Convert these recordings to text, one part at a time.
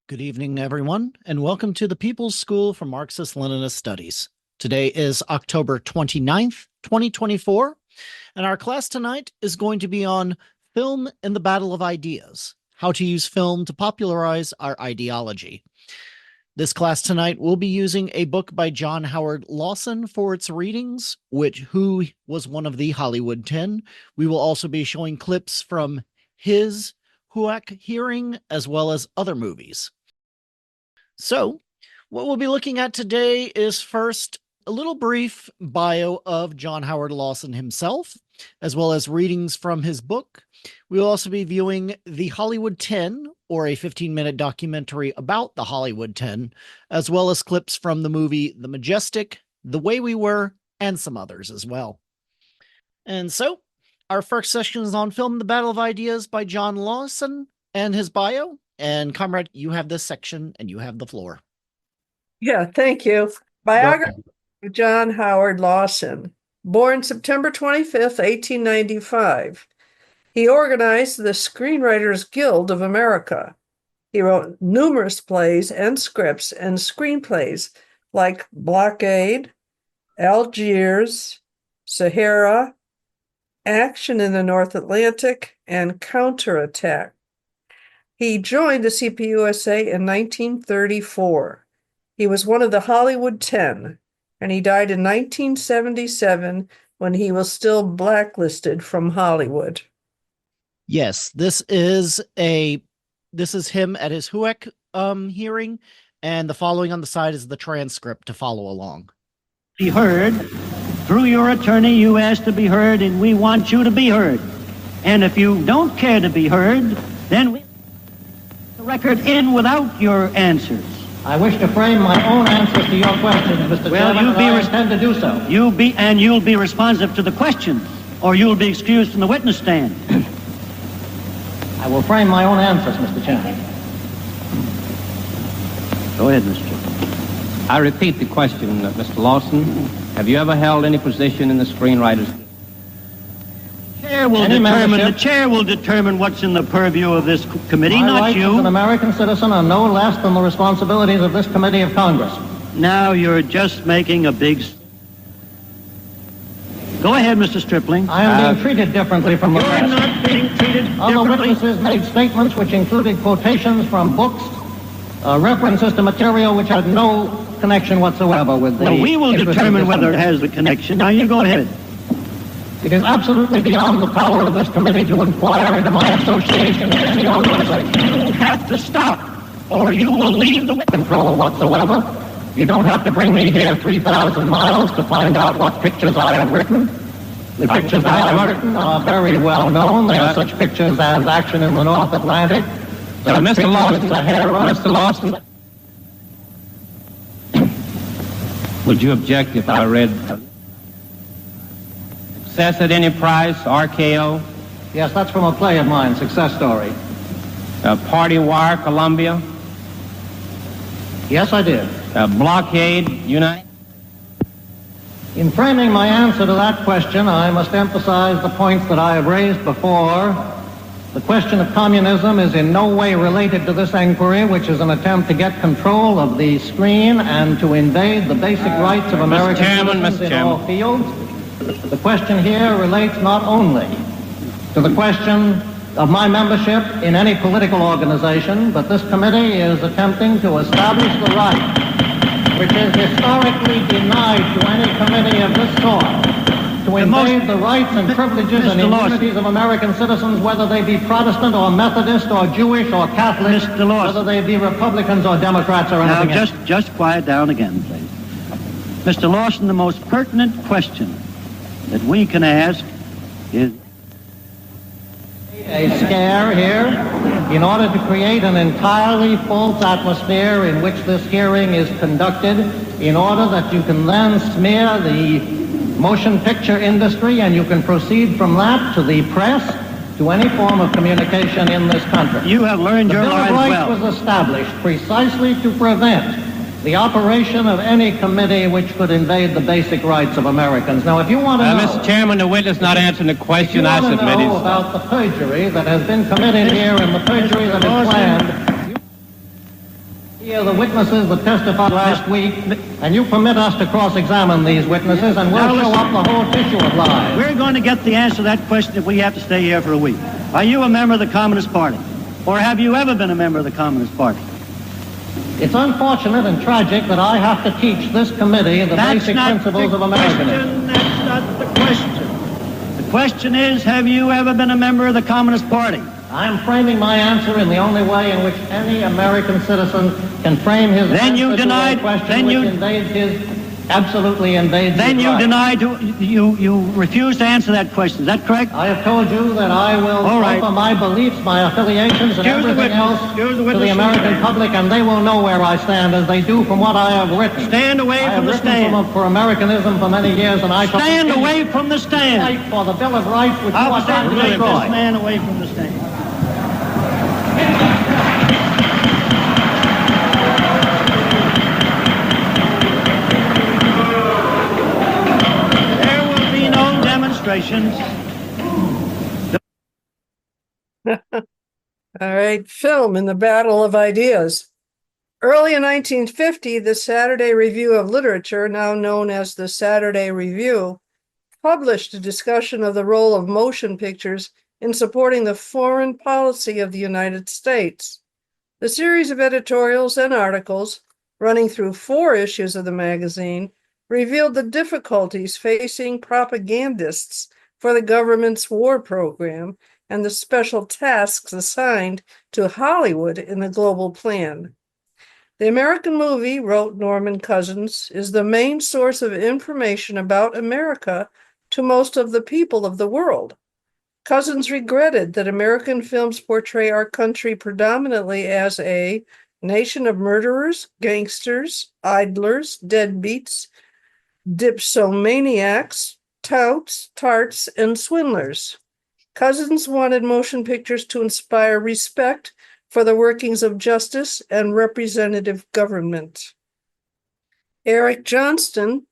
Good evening, everyone, and welcome to the People's School for Marxist-Leninist Studies. Today is October 29th, 2024, and our class tonight is going to be on Film in the Battle of Ideas, how to use film to popularize our ideology. This class tonight will be using a book by John Howard Lawson for its readings, who was one of the Hollywood 10. We will also be showing clips from his HUAC hearing as well as other movies. So, what we'll be looking at today is first a little brief bio of John Howard Lawson himself, as well as readings from his book. We'll also be viewing The Hollywood 10, or a 15-minute documentary about the Hollywood 10, as well as clips from the movie The Majestic, The Way We Were, and some others as well. And so, our first session is on Film The Battle of Ideas by John Lawson and his bio. And Comrade, you have this section and you have the floor. Yeah, thank you. Biography of John Howard Lawson, born September 25th, 1895. He organized the Screenwriters Guild of America. He wrote numerous plays and scripts and screenplays like Blockade, Algiers, Sahara, Action in the North Atlantic, and Counterattack. He joined the CPUSA in 1934. He was one of the Hollywood 10, and he died in 1977 when he was still blacklisted from Hollywood. Yes, this is him at his HUAC hearing, and the following on the side is the transcript to follow along. Be heard. Through your attorney, you ask to be heard, and we want you to be heard. And if you don't care to be heard, then we the record in without your answers. I wish to frame my own answers to your questions, Mr. Chairman, and I intend to do so. You'll be responsive to the questions, or you'll be excused from the witness stand. I will frame my own answers, Mr. Chairman. Go ahead, Mr. Chairman. I repeat the question, Mr. Lawson. Have you ever held any position in the screenwriters? The chair will determine what's in the purview of this committee, My not rights you. as an American citizen are no less than the responsibilities of this committee of Congress. Now you're just making a big... Go ahead, Mr. Stripling. I am being treated differently from the You're rest. not being treated Other differently. witnesses made statements which included quotations from books, references to material which had no connection whatsoever with the... Well, we will determine whether it has a connection. Now you go ahead. It is absolutely beyond the power of this committee to inquire into my association with any organization. You have to stop, or you will leave the Control whatsoever. You don't have to bring me here 3,000 miles to find out what pictures I have written. The pictures I have written are very well known. They are such pictures as Action in the North Atlantic. Mr. Lawson, Mr. Lawson. would you object if I read Success at Any Price, RKO, Yes, that's from a play of mine, Success Story. Party Wire, Columbia, Yes, I did. Blockade, United? In framing my answer to that question, I must emphasize the points that I have raised before. The question of communism is in no way related to this inquiry, which is an attempt to get control of the screen and to invade the basic rights of American citizens in all fields. The question here relates not only to the question of my membership in any political organization, but this committee is attempting to establish the right, which is historically denied to any committee of this sort, to invade the rights and privileges and immunities of American citizens, whether they be Protestant or Methodist or Jewish or Catholic, whether they be Republicans or Democrats or anything else. Now, just quiet down again, please. Mr. Lawson, the most pertinent question that we can ask is a scare here in order to create an entirely false atmosphere in which this hearing is conducted, in order that you can then smear the motion picture industry and you can proceed from that to the press, to any form of communication in this country. you have learned your The Bill of lines Rights well. was established precisely to prevent the operation of any committee which could invade the basic rights of Americans. Now, if you want to know... Mr. Chairman, the witness not answering the question I submitted. If you want to know about the perjury that has been committed here and the perjury that is planned... Here, the witnesses that testified last week, and you permit us to cross-examine these witnesses, and we'll show up the whole tissue of lies. We're going to get the answer to that question if we have to stay here for a week. Are you a member of the Communist Party? Or have you ever been a member of the Communist Party? It's unfortunate and tragic that I have to teach this committee the basic principles of Americanism. That's not the question. The question is, have you ever been a member of the Communist Party? I am framing my answer in the only way in which any American citizen can frame his answer to a question which invades his, absolutely invades Then his you right. denied, you refused to answer that question. Is that correct? I have told you that I will offer my beliefs, my affiliations, and everything else to the American public, and they will know where I stand, as they do from what I have written. Stand away from the stand. For Americanism for many years, and I shall stand away from the stand. Fight for the Bill of Rights, which you are trying to destroy. This man away from the stand. There will be no demonstrations. All right, film in the Battle of Ideas. Early in 1950, the Saturday Review of Literature, now known as the Saturday Review, published a discussion of the role of motion pictures in supporting the foreign policy of the United States. The series of editorials and articles, running through 4 issues of the magazine, revealed the difficulties facing propagandists for the government's war program and the special tasks assigned to Hollywood in the global plan. The American movie, wrote Norman Cousins, is the main source of information about America to most of the people of the world. Cousins regretted that American films portray our country predominantly as a nation of murderers, gangsters, idlers, deadbeats, dipsomaniacs, touts, tarts, and swindlers. Cousins wanted motion pictures to inspire respect for the workings of justice and representative government. Eric Johnston,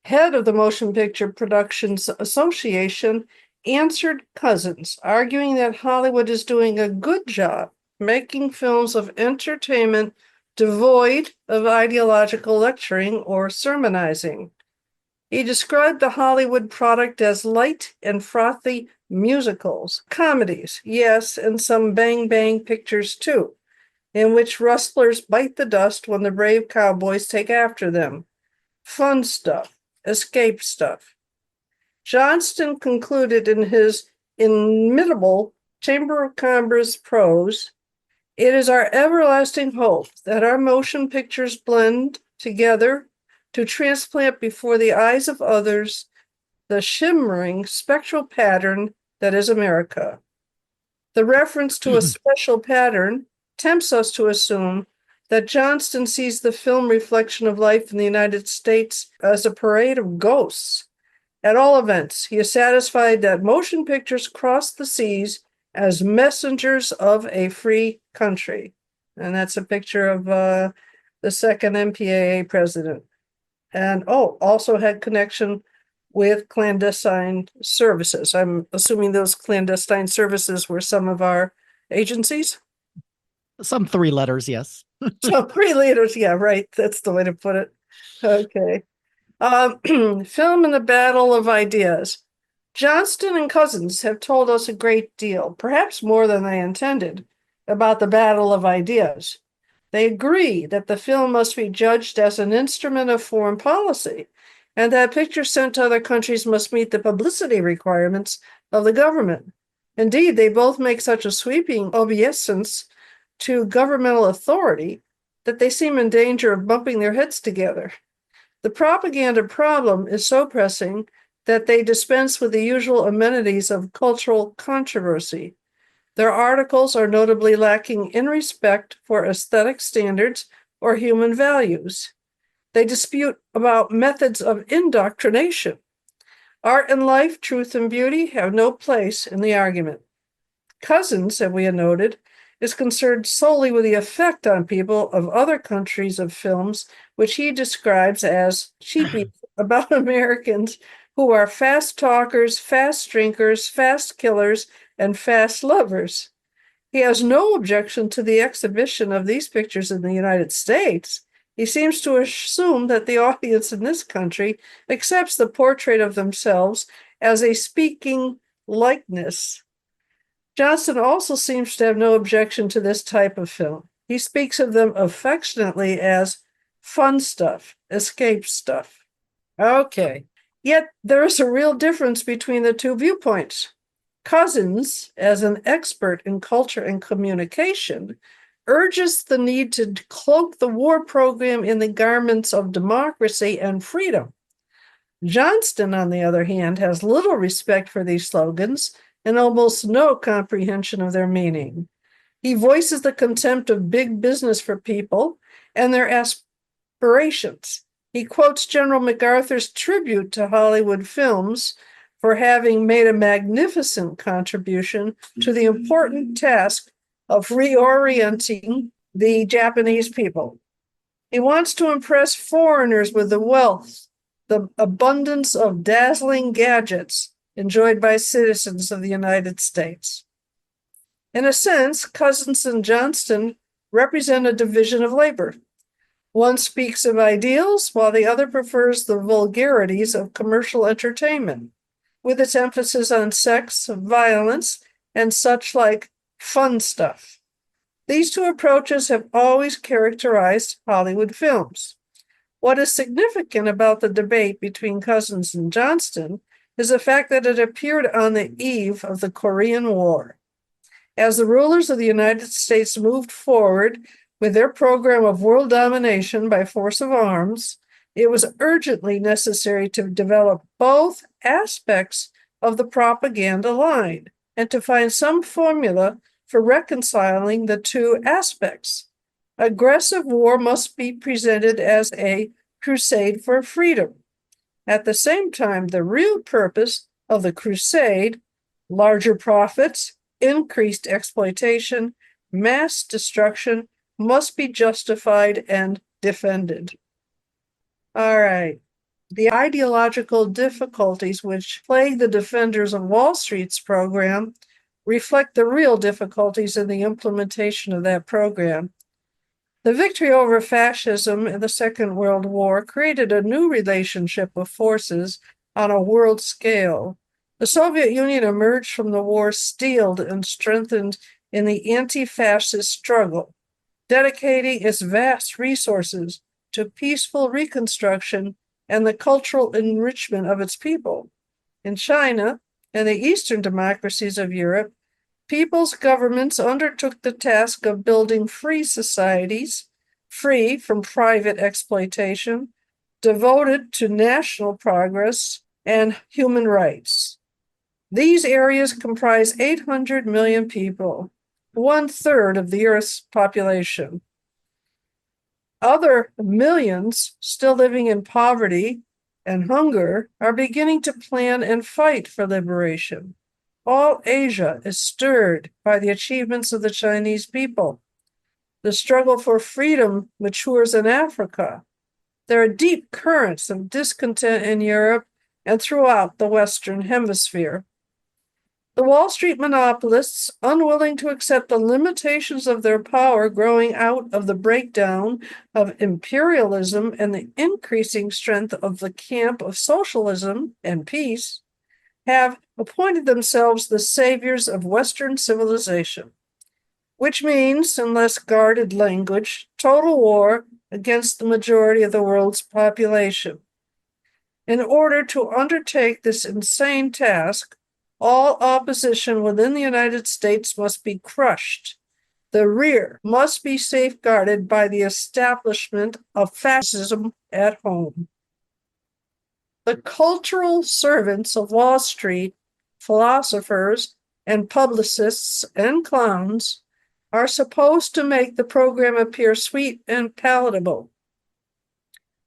head of the Motion Picture Productions Association, answered Cousins, arguing that Hollywood is doing a good job making films of entertainment devoid of ideological lecturing or sermonizing. He described the Hollywood product as light and frothy musicals, comedies, yes, and some bang-bang pictures too, in which rustlers bite the dust when the brave cowboys take after them. Fun stuff, escape stuff. Johnston concluded in his inimitable Chamber of Commerce prose, "It is our everlasting hope that our motion pictures blend together to transplant before the eyes of others the shimmering spectral pattern that is America." The reference to a special pattern tempts us to assume that Johnston sees the film reflection of life in the United States as a parade of ghosts. At all events, he is satisfied that motion pictures cross the seas as messengers of a free country. And that's a picture of the second MPAA president. And also had connection with clandestine services. I'm assuming those clandestine services were some of our agencies? Some 3 letters, yes. So 3 letters, yeah, right. That's the way to put it. Okay. Film in the Battle of Ideas. Johnston and Cousins have told us a great deal, perhaps more than they intended, about the Battle of Ideas. They agree that the film must be judged as an instrument of foreign policy, and that pictures sent to other countries must meet the publicity requirements of the government. Indeed, they both make such a sweeping obeisance to governmental authority that they seem in danger of bumping their heads together. The propaganda problem is so pressing that they dispense with the usual amenities of cultural controversy. Their articles are notably lacking in respect for aesthetic standards or human values. They dispute about methods of indoctrination. Art and life, truth and beauty have no place in the argument. Cousins, as we had noted, is concerned solely with the effect on people of other countries of films, which he describes as cheapy about Americans who are fast talkers, fast drinkers, fast killers, and fast lovers. He has no objection to the exhibition of these pictures in the United States. He seems to assume that the audience in this country accepts the portrait of themselves as a speaking likeness. Johnston also seems to have no objection to this type of film. He speaks of them affectionately as fun stuff, escape stuff. Okay, yet there is a real difference between the two viewpoints. Cousins, as an expert in culture and communication, urges the need to cloak the war program in the garments of democracy and freedom. Johnston, on the other hand, has little respect for these slogans and almost no comprehension of their meaning. He voices the contempt of big business for people and their aspirations. He quotes General MacArthur's tribute to Hollywood films for having made a magnificent contribution to the important task of reorienting the Japanese people. He wants to impress foreigners with the wealth, the abundance of dazzling gadgets enjoyed by citizens of the United States. In a sense, Cousins and Johnston represent a division of labor. One speaks of ideals, while the other prefers the vulgarities of commercial entertainment, with its emphasis on sex, violence, and such like fun stuff. These two approaches have always characterized Hollywood films. What is significant about the debate between Cousins and Johnston is the fact that it appeared on the eve of the Korean War. As the rulers of the United States moved forward with their program of world domination by force of arms, it was urgently necessary to develop both aspects of the propaganda line and to find some formula for reconciling the two aspects. Aggressive war must be presented as a crusade for freedom. At the same time, the real purpose of the crusade, larger profits, increased exploitation, mass destruction, must be justified and defended. All right. The ideological difficulties which plague the defenders of Wall Street's program reflect the real difficulties in the implementation of that program. The victory over fascism in the Second World War created a new relationship of forces on a world scale. The Soviet Union emerged from the war steeled and strengthened in the anti-fascist struggle, dedicating its vast resources to peaceful reconstruction and the cultural enrichment of its people. In China and the Eastern democracies of Europe, people's governments undertook the task of building free societies, free from private exploitation, devoted to national progress and human rights. These areas comprise 800 million people, 1/3 of the Earth's population. Other millions still living in poverty and hunger are beginning to plan and fight for liberation. All Asia is stirred by the achievements of the Chinese people. The struggle for freedom matures in Africa. There are deep currents of discontent in Europe and throughout the Western Hemisphere. The Wall Street monopolists, unwilling to accept the limitations of their power growing out of the breakdown of imperialism and the increasing strength of the camp of socialism and peace, have appointed themselves the saviors of Western civilization, which means, in less guarded language, total war against the majority of the world's population. In order to undertake this insane task, all opposition within the United States must be crushed. The rear must be safeguarded by the establishment of fascism at home. The cultural servants of Wall Street, philosophers and publicists and clowns, are supposed to make the program appear sweet and palatable,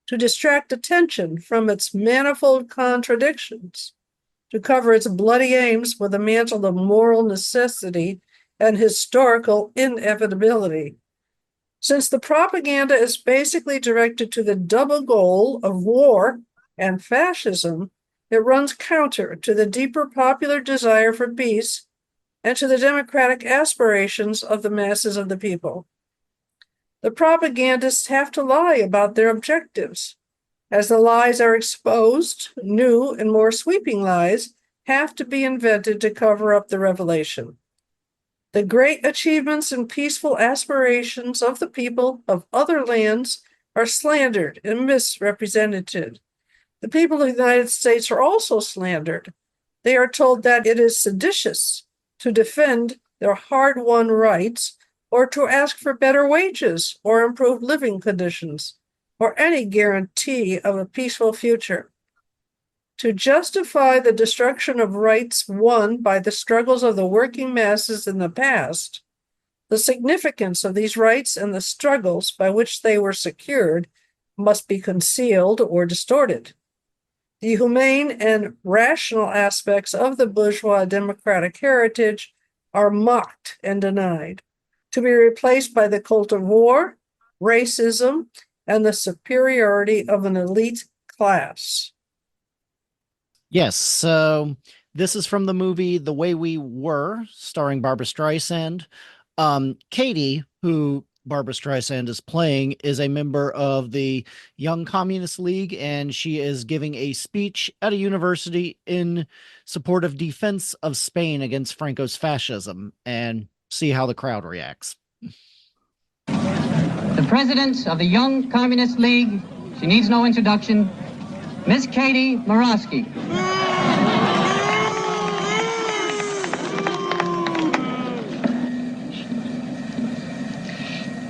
to distract attention from its manifold contradictions, to cover its bloody aims with a mantle of moral necessity and historical inevitability. Since the propaganda is basically directed to the double goal of war and fascism, it runs counter to the deeper popular desire for peace and to the democratic aspirations of the masses of the people. The propagandists have to lie about their objectives. As the lies are exposed, new and more sweeping lies have to be invented to cover up the revelation. The great achievements and peaceful aspirations of the people of other lands are slandered and misrepresented. The people of the United States are also slandered. They are told that it is seditious to defend their hard-won rights or to ask for better wages or improved living conditions, or any guarantee of a peaceful future. To justify the destruction of rights won by the struggles of the working masses in the past, the significance of these rights and the struggles by which they were secured must be concealed or distorted. The humane and rational aspects of the bourgeois democratic heritage are mocked and denied, to be replaced by the cult of war, racism, and the superiority of an elite class. Yes, so this is from the movie The Way We Were, starring Barbra Streisand. Katie, who Barbra Streisand is playing, is a member of the Young Communist League, and she is giving a speech at a university in support of defense of Spain against Franco's fascism, and see how the crowd reacts. The president of the Young Communist League, she needs no introduction, Miss Katie Morosky.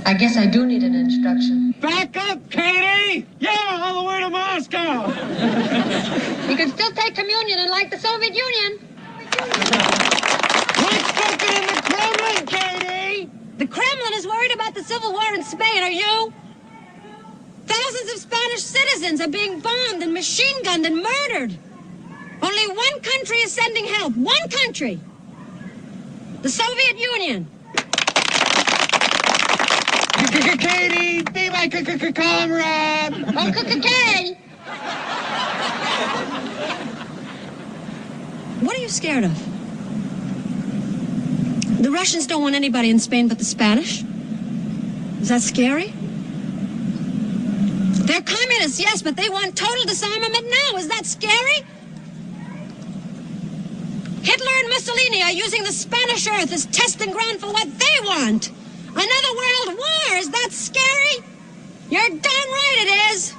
I guess I do need an introduction. Back up, Katie! Yeah, all the way to Moscow! You can still take communion and like the Soviet Union. What's cooking in the Kremlin, Katie? The Kremlin is worried about the civil war in Spain, are you? Thousands of Spanish citizens are being bombed and machine gunned and murdered. Only one country is sending help. One country. The Soviet Union. Katie, be my comrade! Oh, K. What are you scared of? The Russians don't want anybody in Spain but the Spanish. Is that scary? They're communists, yes, but they want total disarmament now. Is that scary? Hitler and Mussolini are using the Spanish earth as testing ground for what they want. Another world war, is that scary? You're darn right it is.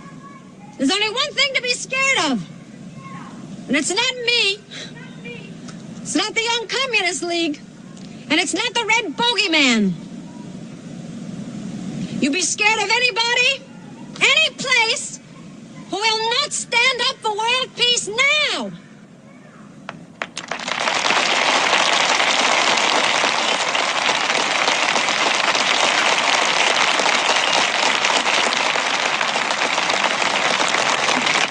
There's only one thing to be scared of. And it's not me. It's not the Young Communist League. And it's not the Red Bogeyman. You be scared of anybody, any place, who will not stand up for world peace now.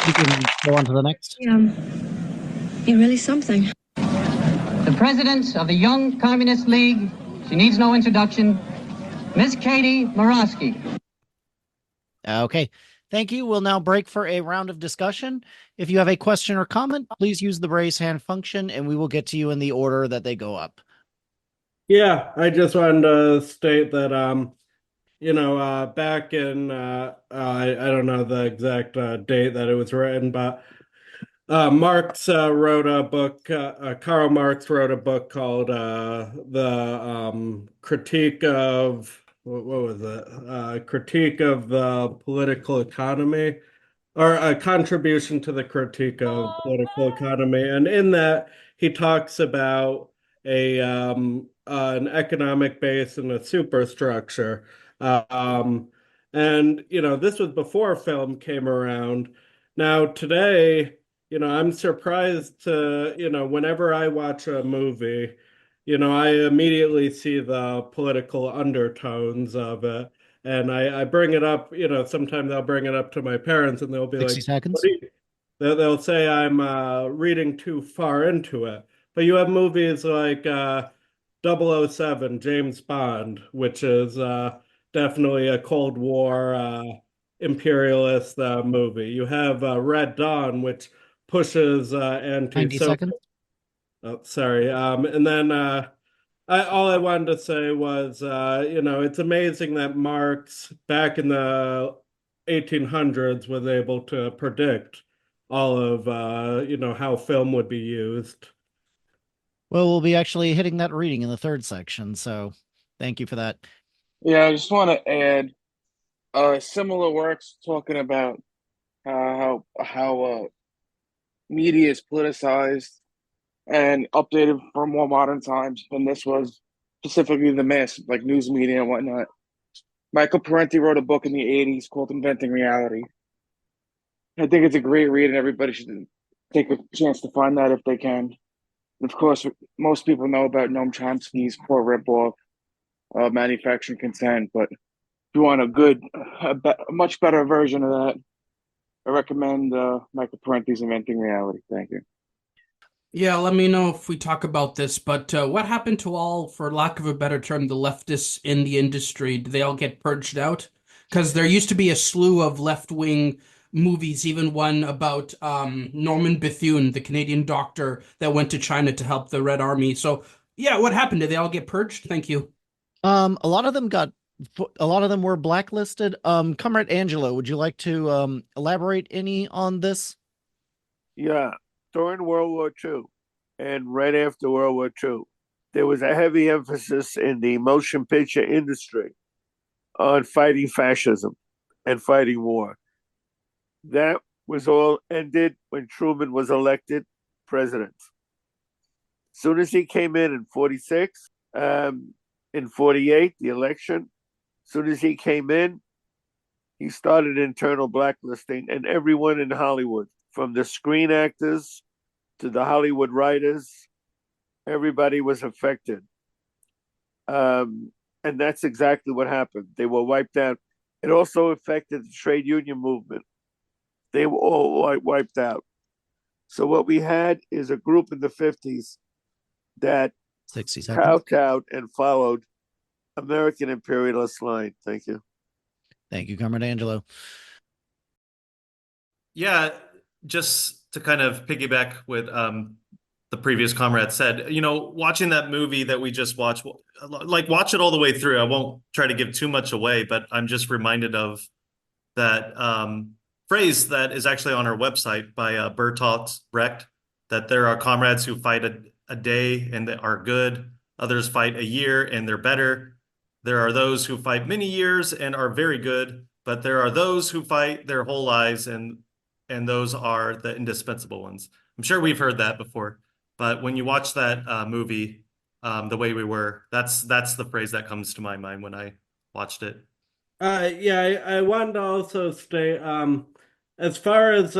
You can go on to the next. You're really something. The president of the Young Communist League, she needs no introduction, Miss Katie Morosky. Okay, thank you. We'll now break for a round of discussion. If you have a question or comment, please use the raise hand function and we will get to you in the order that they go up. Yeah, I just wanted to state that, back in, I don't know the exact date that it was written, but Marx wrote a book, Karl Marx wrote a book called The Critique of, what was it? Critique of the Political Economy, or a contribution to the critique of political economy. And in that, he talks about an economic base and a superstructure. And, this was before film came around. Now, today, I'm surprised to, whenever I watch a movie, I immediately see the political undertones of it. And I bring it up, sometimes I'll bring it up to my parents and they'll be 60 like, seconds. they'll say I'm reading too far into it. But you have movies like 007, James Bond, which is definitely a Cold War imperialist movie. You have Red Dawn, which pushes 90 seconds. Oh, sorry. And then all I wanted to say was, it's amazing that Marx back in the 1800s was able to predict all of, how film would be used. Well, we'll be actually hitting that reading in the third section, so thank you for that. Yeah, I just want to add similar works talking about how media is politicized and updated for more modern times than this was, specifically the mass like news media and whatnot. Michael Parenti wrote a book in the 80s called Inventing Reality. I think it's a great read, and everybody should take a chance to find that if they can. And of course, most people know about Noam Chomsky's poor ripoff, Manufacturing Consent, but if you want a much better version of that, I recommend Michael Parenti's Inventing Reality. Thank you. Yeah, let me know if we talk about this, but what happened to all, for lack of a better term, the leftists in the industry? Did they all get purged out? Because there used to be a slew of left-wing movies, even one about Norman Bethune, the Canadian doctor that went to China to help the Red Army. So, yeah, what happened? Did they all get purged? Thank you. A lot of them were blacklisted. Comrade Angelo, would you like to elaborate any on this? Yeah, during World War II and right after World War II, there was a heavy emphasis in the motion picture industry on fighting fascism and fighting war. That was all ended when Truman was elected president. As soon as he came in 46, in 48, the election, as soon as he came in, he started internal blacklisting, and everyone in Hollywood, from the screen actors to the Hollywood writers, everybody was affected. And that's exactly what happened. They were wiped out. It also affected the trade union movement. They were all wiped out. So what we had is a group in the 50s that 60 kowtowed and followed American imperialist line. Thank you. Thank you, Comrade Angelo. Yeah, just to kind of piggyback with the previous comrade said, watching that movie that we just watched, like watch it all the way through. I won't try to give too much away, but I'm just reminded of that phrase that is actually on our website by Bertolt Brecht, that there are comrades who fight a day and they are good. Others fight a year and they're better. There are those who fight many years and are very good, but there are those who fight their whole lives, and those are the indispensable ones. I'm sure we've heard that before, but when you watch that movie, The Way We Were, that's the phrase that comes to my mind when I watched it. I wanted to also state, as far as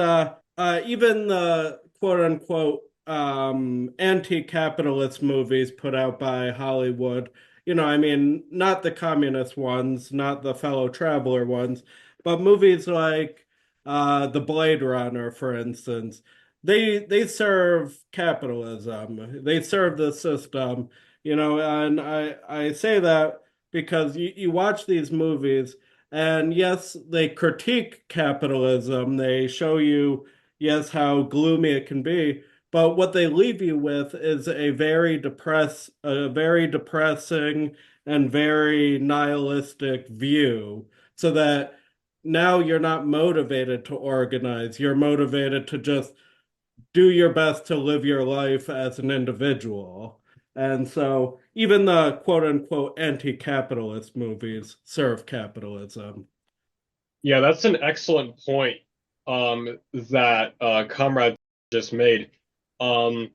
even the quote unquote anti-capitalist movies put out by Hollywood, not the communist ones, not the fellow traveler ones, but movies like the Blade Runner, for instance, they serve capitalism. They serve the system, and I say that because you watch these movies, and yes, they critique capitalism. They show you, yes, how gloomy it can be, but what they leave you with is a very depressing and very nihilistic view, so that now you're not motivated to organize. You're motivated to just do your best to live your life as an individual. And so even the quote unquote anti-capitalist movies serve capitalism. Yeah, that's an excellent point that Comrade just made. I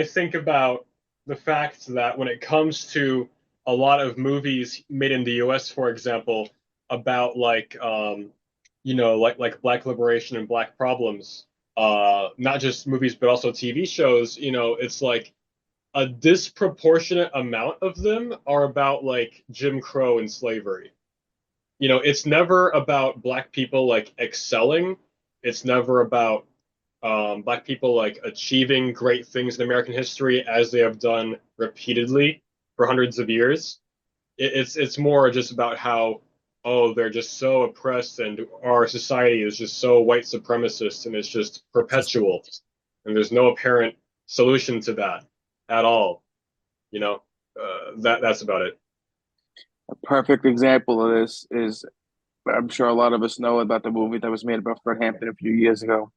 think about the fact that when it comes to a lot of movies made in the US, for example, about Black liberation and Black problems, not just movies but also TV shows, it's like a disproportionate amount of them are about Jim Crow and slavery. It's never about Black people excelling. It's never about Black people achieving great things in American history as they have done repeatedly for hundreds of years. It's more just about how, they're just so oppressed and our society is just so white supremacist and it's just perpetual and there's no apparent solution to that at all. that's about it. A perfect example of this is, I'm sure a lot of us know about the movie that was made about Fred Hampton a few years ago,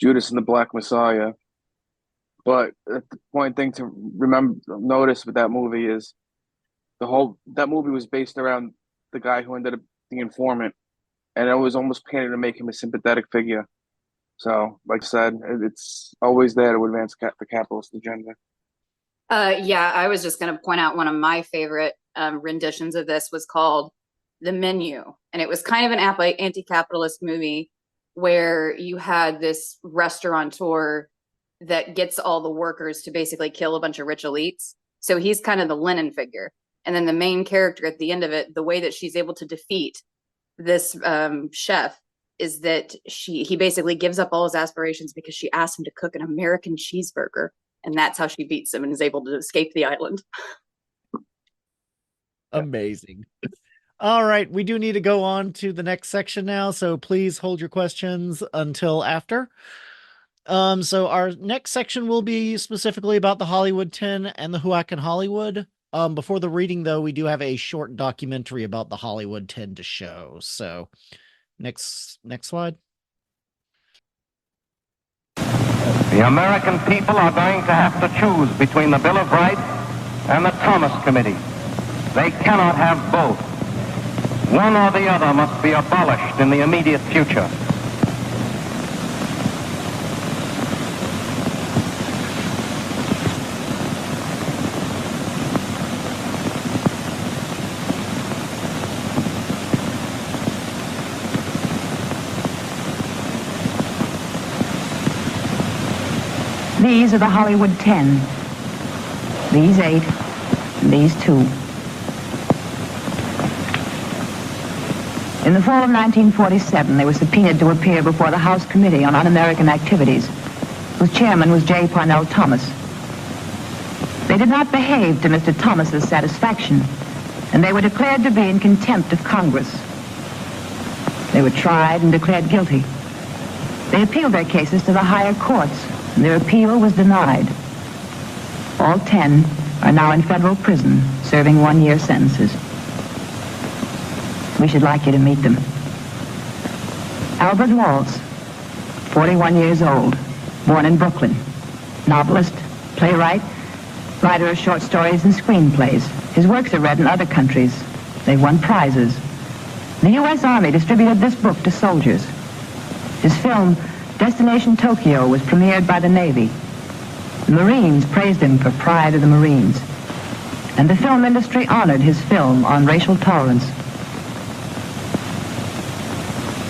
Judas and the Black Messiah. But the point thing to notice with that movie is that movie was based around the guy who ended up the informant, and it was almost painted to make him a sympathetic figure. So, like I said, it's always there to advance the capitalist agenda. Yeah, I was just going to point out one of my favorite renditions of this was called The Menu. And it was kind of an anti-capitalist movie where you had this restaurateur that gets all the workers to basically kill a bunch of rich elites. So he's kind of the Lenin figure. And then the main character at the end of it, the way that she's able to defeat this chef is that he basically gives up all his aspirations because she asks him to cook an American cheeseburger. And that's how she beats him and is able to escape the island. Amazing. All right. We do need to go on to the next section now. So please hold your questions until after. So our next section will be specifically about the Hollywood 10 and the HUAC in Hollywood. Before the reading, though, we do have a short documentary about the Hollywood 10 to show. So next slide. The American people are going to have to choose between the Bill of Rights and the Thomas Committee. They cannot have both. One or the other must be abolished in the immediate future. These are the Hollywood 10. These 8, and these 2. In the fall of 1947, they were subpoenaed to appear before the House Committee on Un-American Activities, whose chairman was J. Parnell Thomas. They did not behave to Mr. Thomas's satisfaction, and they were declared to be in contempt of Congress. They were tried and declared guilty. They appealed their cases to the higher courts, and their appeal was denied. All 10 are now in federal prison, serving 1-year sentences. We should like you to meet them. Albert Waltz, 41 years old, born in Brooklyn. Novelist, playwright, writer of short stories and screenplays. His works are read in other countries. They've won prizes. The U.S. Army distributed this book to soldiers. His film, Destination Tokyo, was premiered by the Navy. The Marines praised him for Pride of the Marines. And the film industry honored his film on racial tolerance.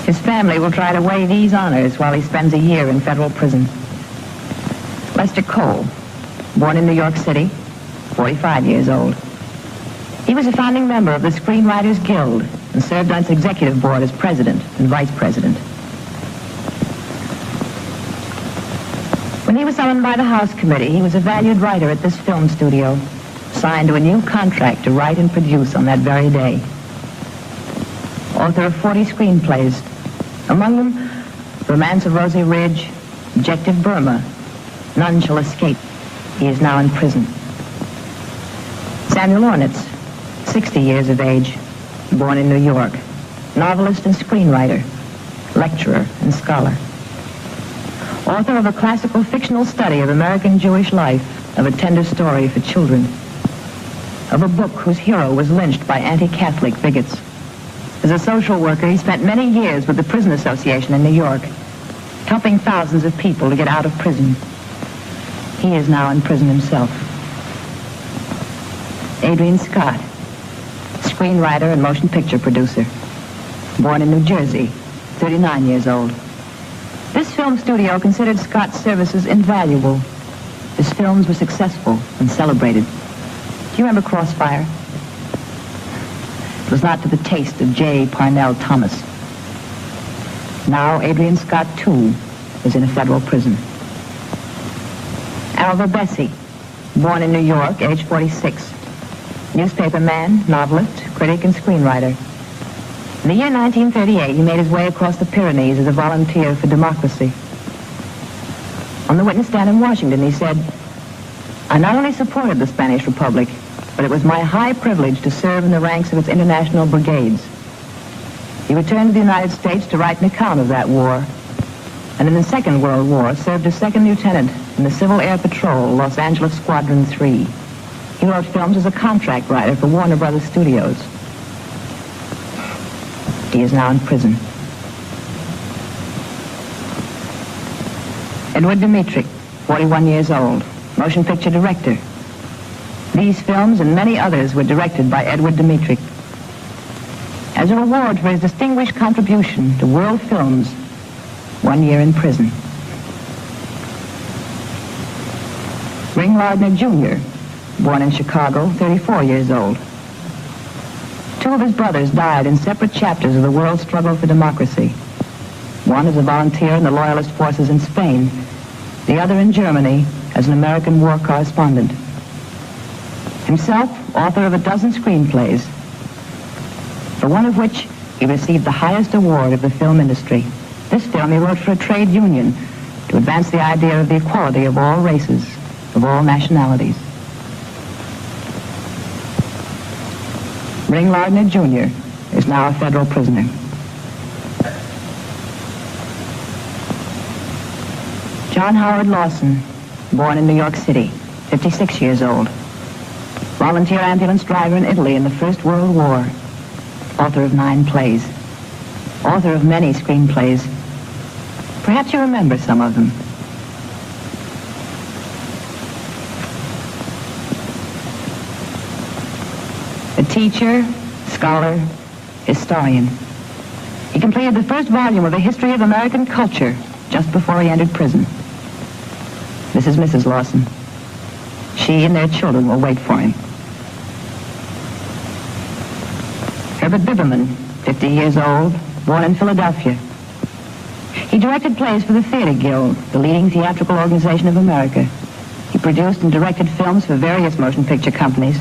His family will try to weigh these honors while he spends a year in federal prison. Lester Cole, born in New York City, 45 years old. He was a founding member of the Screenwriters Guild and served on its executive board as president and vice president. When he was summoned by the House Committee, he was a valued writer at this film studio, signed to a new contract to write and produce on that very day. Author of 40 screenplays, among them Romance of Rosie Ridge, Objective Burma, None Shall Escape. He is now in prison. Samuel Ornitz, 60 years of age, born in New York, novelist and screenwriter, lecturer and scholar. Author of a classical fictional study of American Jewish life, of a tender story for children, of a book whose hero was lynched by anti-Catholic bigots. As a social worker, he spent many years with the Prison Association in New York, helping thousands of people to get out of prison. He is now in prison himself. Adrian Scott, screenwriter and motion picture producer, born in New Jersey, 39 years old. This film studio considered Scott's services invaluable. His films were successful and celebrated. Do you remember Crossfire? It was not to the taste of J. Parnell Thomas. Now Adrian Scott, too, is in a federal prison. Alva Bessie, born in New York, age 46. Newspaperman, novelist, critic, and screenwriter. In the year 1938, he made his way across the Pyrenees as a volunteer for democracy. On the witness stand in Washington, he said, "I not only supported the Spanish Republic, but it was my high privilege to serve in the ranks of its international brigades. He returned to the United States to write an account of that war, and in the Second World War served as second lieutenant in the Civil Air Patrol, Los Angeles Squadron 3. He wrote films as a contract writer for Warner Brothers Studios. He is now in prison. Edward Dmytryk, 41 years old, motion picture director. These films and many others were directed by Edward Dmytryk. As a reward for his distinguished contribution to world films, 1 year in prison. Ring Lardner Jr., born in Chicago, 34 years old. Two of his brothers died in separate chapters of the world struggle for democracy. One as a volunteer in the Loyalist forces in Spain, the other in Germany as an American war correspondent. Himself, author of a dozen screenplays, for one of which he received the highest award of the film industry. This film he wrote for a trade union to advance the idea of the equality of all races, of all nationalities. Ring Lardner Jr. is now a federal prisoner. John Howard Lawson, born in New York City, 56 years old. Volunteer ambulance driver in Italy in the First World War. Author of 9 plays. Author of many screenplays. Perhaps you remember some of them. A teacher, scholar, historian. He completed the first volume of A History of American Culture just before he entered prison. This is Mrs. Lawson. She and their children will wait for him. Herbert Biberman, 50 years old, born in Philadelphia. He directed plays for the Theater Guild, the leading theatrical organization of America. He produced and directed films for various motion picture companies.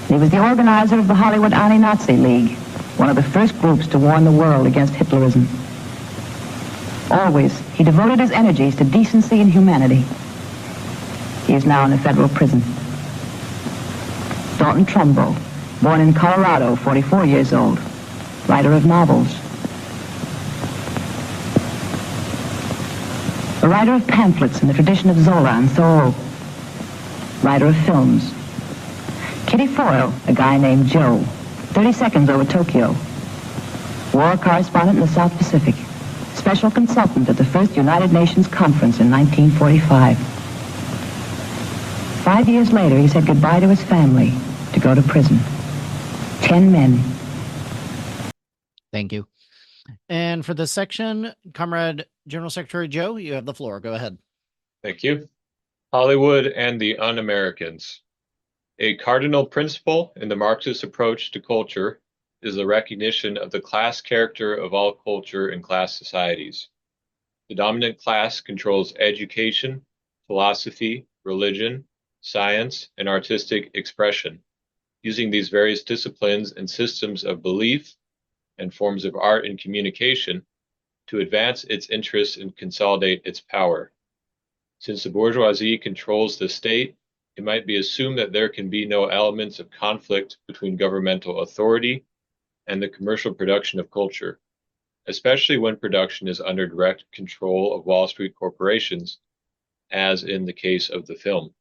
He was the organizer of the Hollywood Anti-Nazi League, one of the first groups to warn the world against Hitlerism. Always, he devoted his energies to decency and humanity. He is now in a federal prison. Dalton Trumbo, born in Colorado, 44 years old, writer of novels. A writer of pamphlets in the tradition of Zola and Thoreau. Writer of films. Kitty Foyle, a guy named Joe, 30 Seconds Over Tokyo. War correspondent in the South Pacific. Special consultant at the first United Nations Conference in 1945. 5 years later, he said goodbye to his family to go to prison. 10 men. Thank you. And for this section, Comrade General Secretary Joe, you have the floor. Go ahead. Thank you. Hollywood and the Un-Americans. A cardinal principle in the Marxist approach to culture is the recognition of the class character of all culture and class societies. The dominant class controls education, philosophy, religion, science, and artistic expression, using these various disciplines and systems of belief and forms of art and communication to advance its interests and consolidate its power. Since the bourgeoisie controls the state, it might be assumed that there can be no elements of conflict between governmental authority and the commercial production of culture, especially when production is under direct control of Wall Street corporations, as in the case of the film.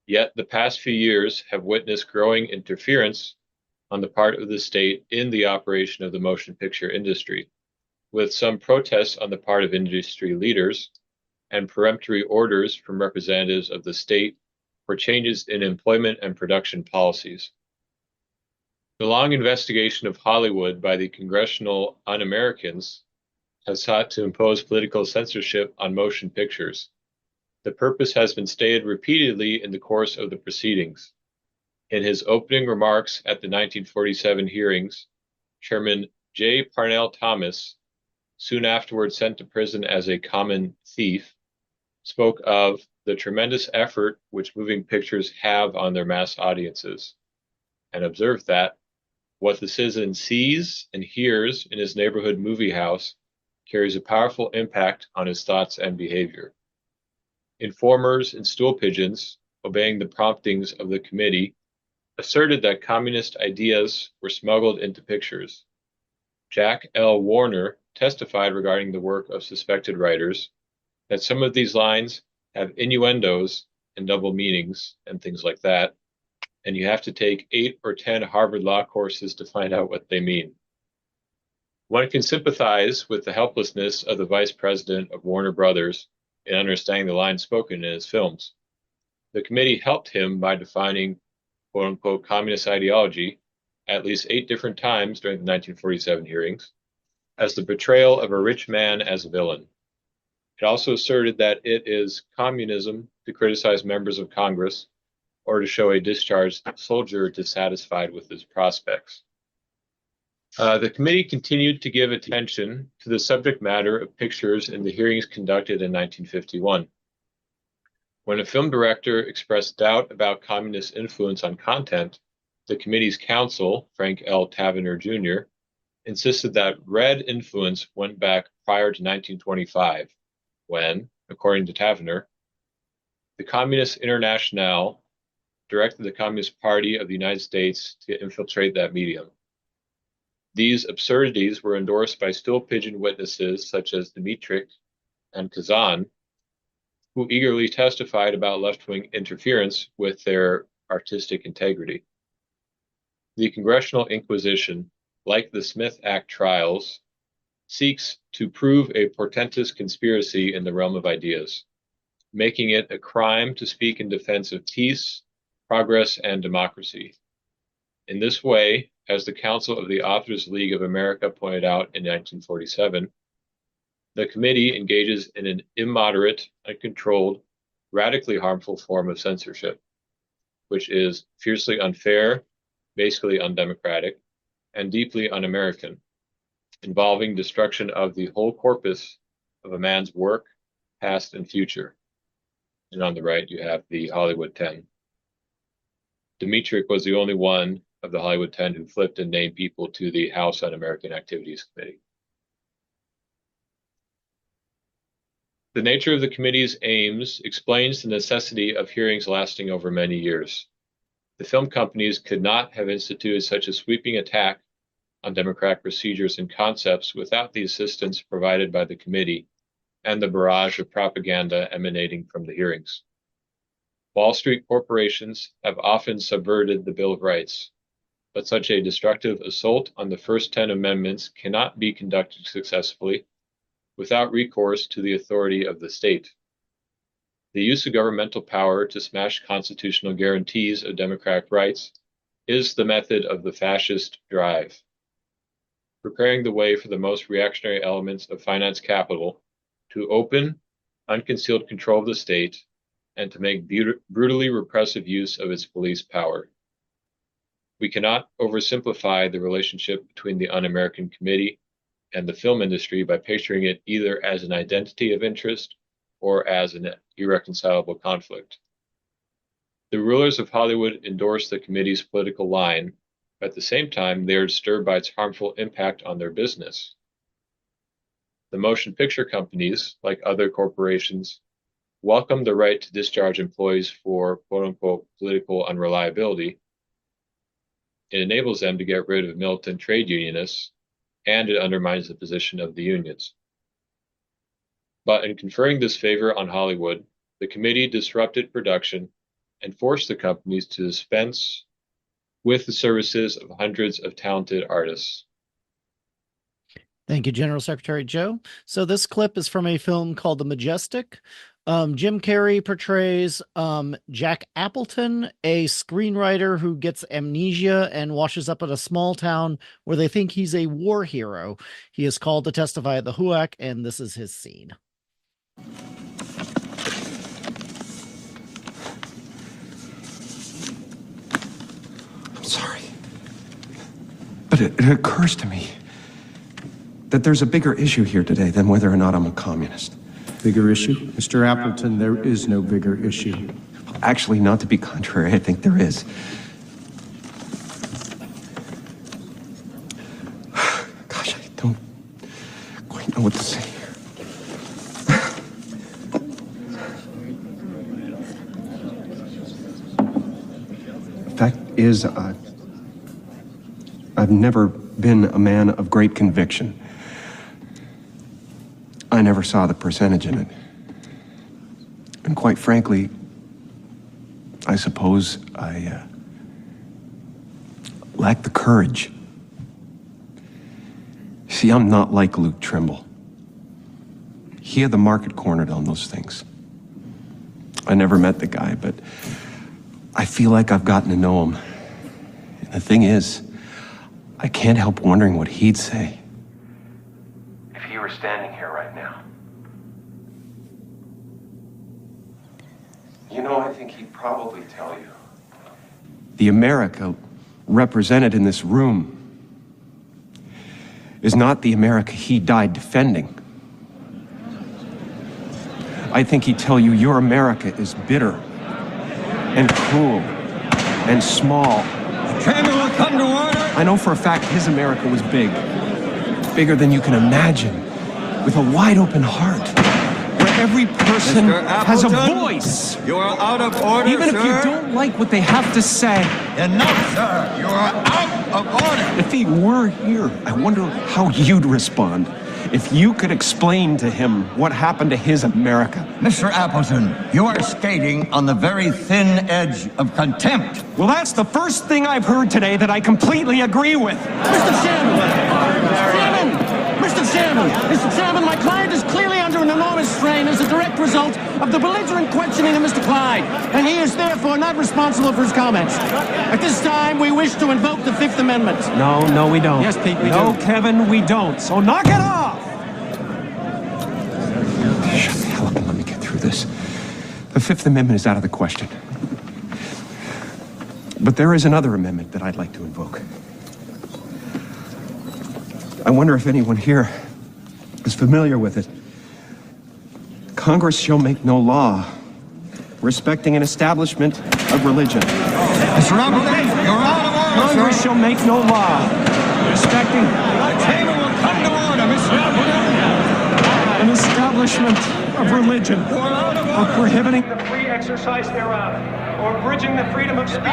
Yet the past few years have witnessed growing interference on the part of the state in the operation of the motion picture industry, with some protests on the part of industry leaders and peremptory orders from representatives of the state for changes in employment and production policies. The long investigation of Hollywood by the Congressional Un-Americans has sought to impose political censorship on motion pictures. The purpose has been stated repeatedly in the course of the proceedings. In his opening remarks at the 1947 hearings, Chairman J. Parnell Thomas, soon afterwards sent to prison as a common thief, spoke of the tremendous effort which moving pictures have on their mass audiences, and observed that what the citizen sees and hears in his neighborhood movie house carries a powerful impact on his thoughts and behavior. Informers and stool pigeons, obeying the promptings of the committee, asserted that communist ideas were smuggled into pictures. Jack L. Warner testified regarding the work of suspected writers that some of these lines have innuendos and double meanings and things like that, and you have to take 8 or 10 Harvard Law courses to find out what they mean. One can sympathize with the helplessness of the vice president of Warner Brothers in understanding the lines spoken in his films. The committee helped him by defining quote-unquote communist ideology at least 8 different times during the 1947 hearings as the portrayal of a rich man as a villain. It also asserted that it is communism to criticize members of Congress or to show a discharged soldier dissatisfied with his prospects. The committee continued to give attention to the subject matter of pictures in the hearings conducted in 1951. When a film director expressed doubt about communist influence on content, the committee's counsel, Frank L. Tavener Jr., insisted that red influence went back prior to 1925, when, according to Tavener, the Communist Internationale directed the Communist Party of the United States to infiltrate that medium. These absurdities were endorsed by stool pigeon witnesses such as Dmitrik and Kazan, who eagerly testified about left-wing interference with their artistic integrity. The Congressional Inquisition, like the Smith Act trials, seeks to prove a portentous conspiracy in the realm of ideas, making it a crime to speak in defense of peace, progress, and democracy. In this way, as the Council of the Authors League of America pointed out in 1947, the committee engages in an immoderate, uncontrolled, radically harmful form of censorship, which is fiercely unfair, basically undemocratic, and deeply un-American, involving destruction of the whole corpus of a man's work, past and future. And on the right, you have the Hollywood 10. Dmitrik was the only one of the Hollywood 10 who flipped and named people to the House Un-American Activities Committee. The nature of the committee's aims explains the necessity of hearings lasting over many years. The film companies could not have instituted such a sweeping attack on democratic procedures and concepts without the assistance provided by the committee and the barrage of propaganda emanating from the hearings. Wall Street corporations have often subverted the Bill of Rights, but such a destructive assault on the first 10 amendments cannot be conducted successfully without recourse to the authority of the state. The use of governmental power to smash constitutional guarantees of democratic rights is the method of the fascist drive, preparing the way for the most reactionary elements of finance capital to open, unconcealed control of the state and to make brutally repressive use of its police power. We cannot oversimplify the relationship between the Un-American Committee and the film industry by picturing it either as an identity of interest or as an irreconcilable conflict. The rulers of Hollywood endorse the committee's political line, but at the same time, they are disturbed by its harmful impact on their business. The motion picture companies, like other corporations, welcome the right to discharge employees for quote-unquote political unreliability. It enables them to get rid of militant trade unionists, and it undermines the position of the unions. But in conferring this favor on Hollywood, the committee disrupted production and forced the companies to dispense with the services of hundreds of talented artists. Thank you, General Secretary Joe. So this clip is from a film called The Majestic. Jim Carrey portrays Jack Appleton, a screenwriter who gets amnesia and washes up in a small town where they think he's a war hero. He is called to testify at the HUAC, and this is his scene. I'm sorry, but it occurs to me that there's a bigger issue here today than whether or not I'm a communist. Bigger issue? Mr. Appleton, there is no bigger issue. Actually, not to be contrary, I think there is. Gosh, I don't quite know what to say here. The fact is, I've never been a man of great conviction. I never saw the percentage in it. And quite frankly, I suppose I lack the courage. See, I'm not like Luke Trimble. He had the market cornered on those things. I never met the guy, but I feel like I've gotten to know him. And the thing is, I can't help wondering what he'd say if he were standing here right now. You know, I think he'd probably tell you. The America represented in this room is not the America he died defending. I think he'd tell you your America is bitter and cruel and small. The chamber will come to order. I know for a fact his America was big. Bigger than you can imagine. With a wide open heart. Where every person has a voice. You are out of order, even if you sir. don't like what they have to say. Enough, sir. You are out of order. If he were here, I wonder how you'd respond. If you could explain to him what happened to his America. Mr. Appleton, you are skating on the very thin edge of contempt. Well, that's the first thing I've heard today that I completely agree with. Mr. Chairman! Mr. Chairman! Mr. Chairman, my client is clearly under an enormous strain as a direct result of the belligerent questioning of Mr. Clyde, and he is therefore not responsible for his comments. At this time, we wish to invoke the Fifth Amendment. No, we don't. Yes, Pete, we do. No, Kevin, we don't. So knock it off! Shut the hell up and let me get through this. The Fifth Amendment is out of the question. But there is another amendment that I'd like to invoke. I wonder if anyone here is familiar with it. Congress shall make no law respecting an establishment of religion. Mr. Appleton, you're out of order, Congress sir. shall make no law respecting The chamber will come to order, Mr. Appleton. an establishment of religion or prohibiting the free exercise thereof, or abridging the freedom of speech,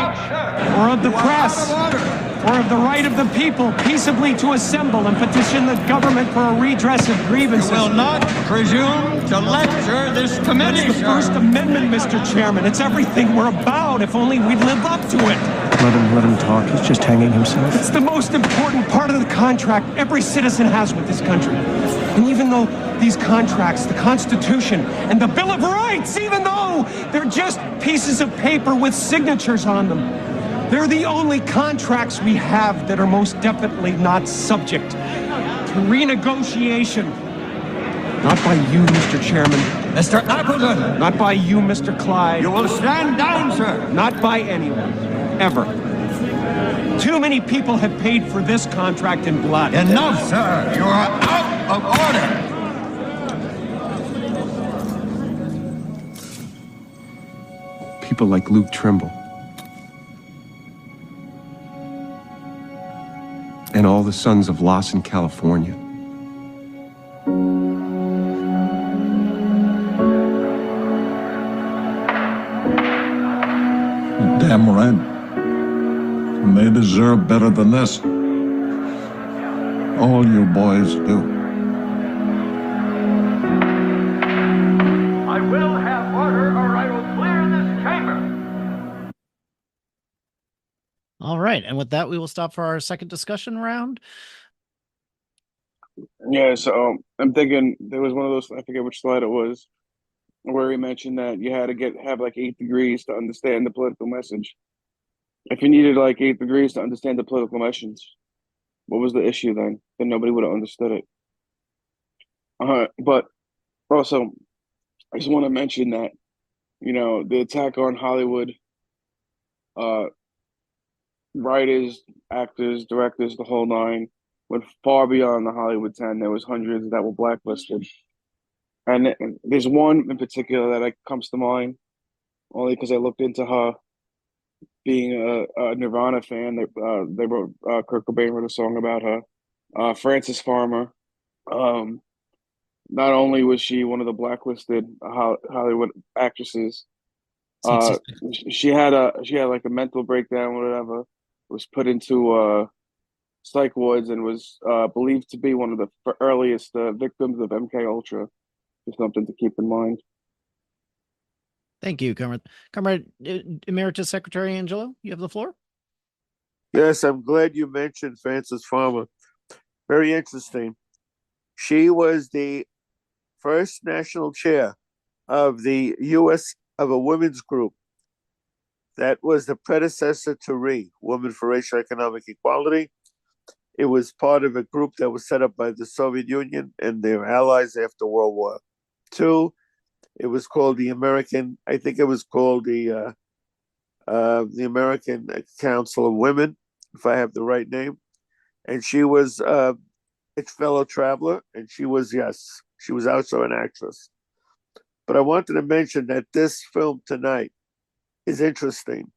or of the press, or of the right of the people peaceably to assemble and petition the government for a redress of grievances. You will not presume to lecture this committee, That's the sir. First Amendment, Mr. Chairman. It's everything we're about, if only we'd live up to it. Let him talk. He's just hanging himself. It's the most important part of the contract every citizen has with this country. And even though these contracts, the Constitution and the Bill of Rights, even though they're just pieces of paper with signatures on them, they're the only contracts we have that are most definitely not subject to renegotiation. Not by you, Mr. Chairman. Mr. Appleton. Not by you, Mr. Clyde. You will stand down, sir. Not by anyone. Ever. Too many people have paid for this contract in blood. Enough, sir. You are out of order. People like Luke Trimble. And all the sons of Lawson, California. Damn right. And they deserve better than this. All you boys do. I will have order, or I will clear this chamber. All right. And with that, we will stop for our second discussion round. Yeah, so I'm thinking there was one of those, I forget which slide it was, where he mentioned that you had to have like 8 degrees to understand the political message. If you needed like 8 degrees to understand the political message, what was the issue then? Then nobody would have understood it. But also, I just want to mention that, you know, the attack on Hollywood, writers, actors, directors, the whole nine, went far beyond the Hollywood 10. There was hundreds that were blacklisted. And there's one in particular that comes to mind, only because I looked into her being a Nirvana fan. They wrote, Kurt Cobain wrote a song about her. Frances Farmer. Not only was she one of the blacklisted Hollywood actresses, She had like a mental breakdown, whatever. Was put into psych wards and was believed to be one of the earliest victims of MK Ultra. Just something to keep in mind. Thank you, Comrade Emeritus Secretary Angelo. You have the floor. Yes, I'm glad you mentioned Frances Farmer. Very interesting. She was the first national chair of the U.S. of a women's group that was the predecessor to RE, Women for Racial Economic Equality. It was part of a group that was set up by the Soviet Union and their allies after World War II. It was called the American, I think it was called the American Council of Women, if I have the right name. And she was its fellow traveler, and she was also an actress. But I wanted to mention that this film tonight is interesting.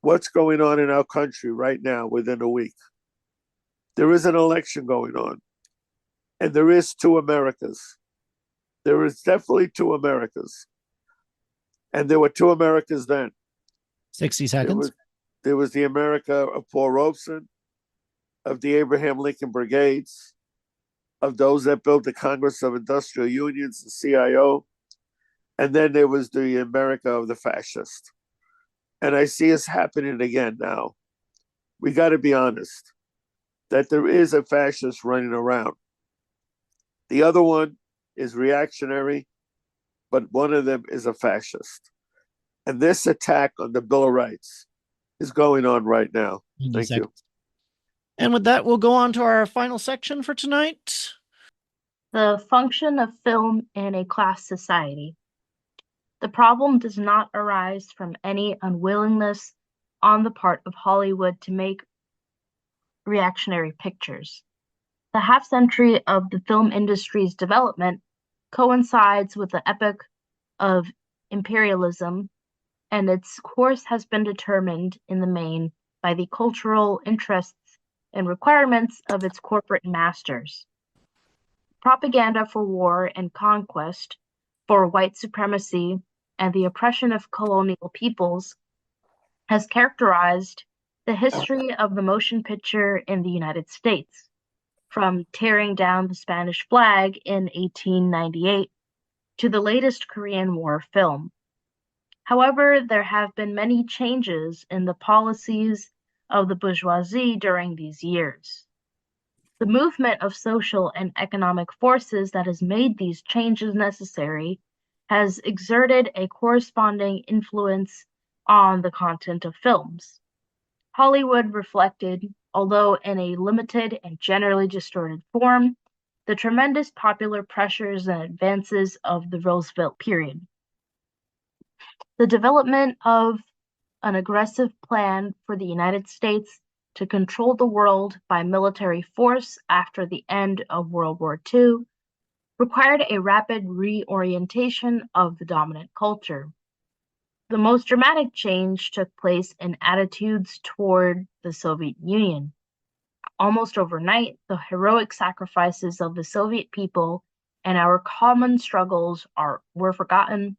What's going on in our country right now within a week? There is an election going on, and there is two Americas. There is definitely two Americas. And there were two Americas then. 60 seconds. There was the America of Paul Robeson, of the Abraham Lincoln Brigades, of those that built the Congress of Industrial Unions, the CIO, and then there was the America of the fascist. And I see us happening again now. We got to be honest that there is a fascist running around. The other one is reactionary, but one of them is a fascist. And this attack on the Bill of Rights is going on right now. Thank you. And with that, we'll go on to our final section for tonight. The function of film in a class society. The problem does not arise from any unwillingness on the part of Hollywood to make reactionary pictures. The half-century of the film industry's development coincides with the epoch of imperialism, and its course has been determined in the main by the cultural interests and requirements of its corporate masters. Propaganda for war and conquest, for white supremacy and the oppression of colonial peoples has characterized the history of the motion picture in the United States, from tearing down the Spanish flag in 1898 to the latest Korean War film. However, there have been many changes in the policies of the bourgeoisie during these years. The movement of social and economic forces that has made these changes necessary has exerted a corresponding influence on the content of films. Hollywood reflected, although in a limited and generally distorted form, the tremendous popular pressures and advances of the Roosevelt period. The development of an aggressive plan for the United States to control the world by military force after the end of World War II required a rapid reorientation of the dominant culture. The most dramatic change took place in attitudes toward the Soviet Union. Almost overnight, the heroic sacrifices of the Soviet people and our common struggles were forgotten,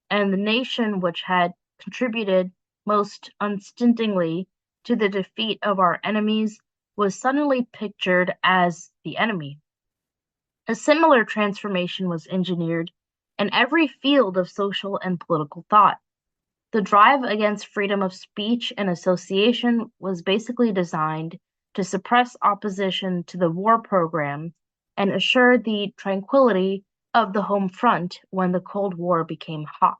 and the nation which had contributed most unstintingly to the defeat of our enemies was suddenly pictured as the enemy. A similar transformation was engineered in every field of social and political thought. The drive against freedom of speech and association was basically designed to suppress opposition to the war program and assure the tranquility of the home front when the Cold War became hot.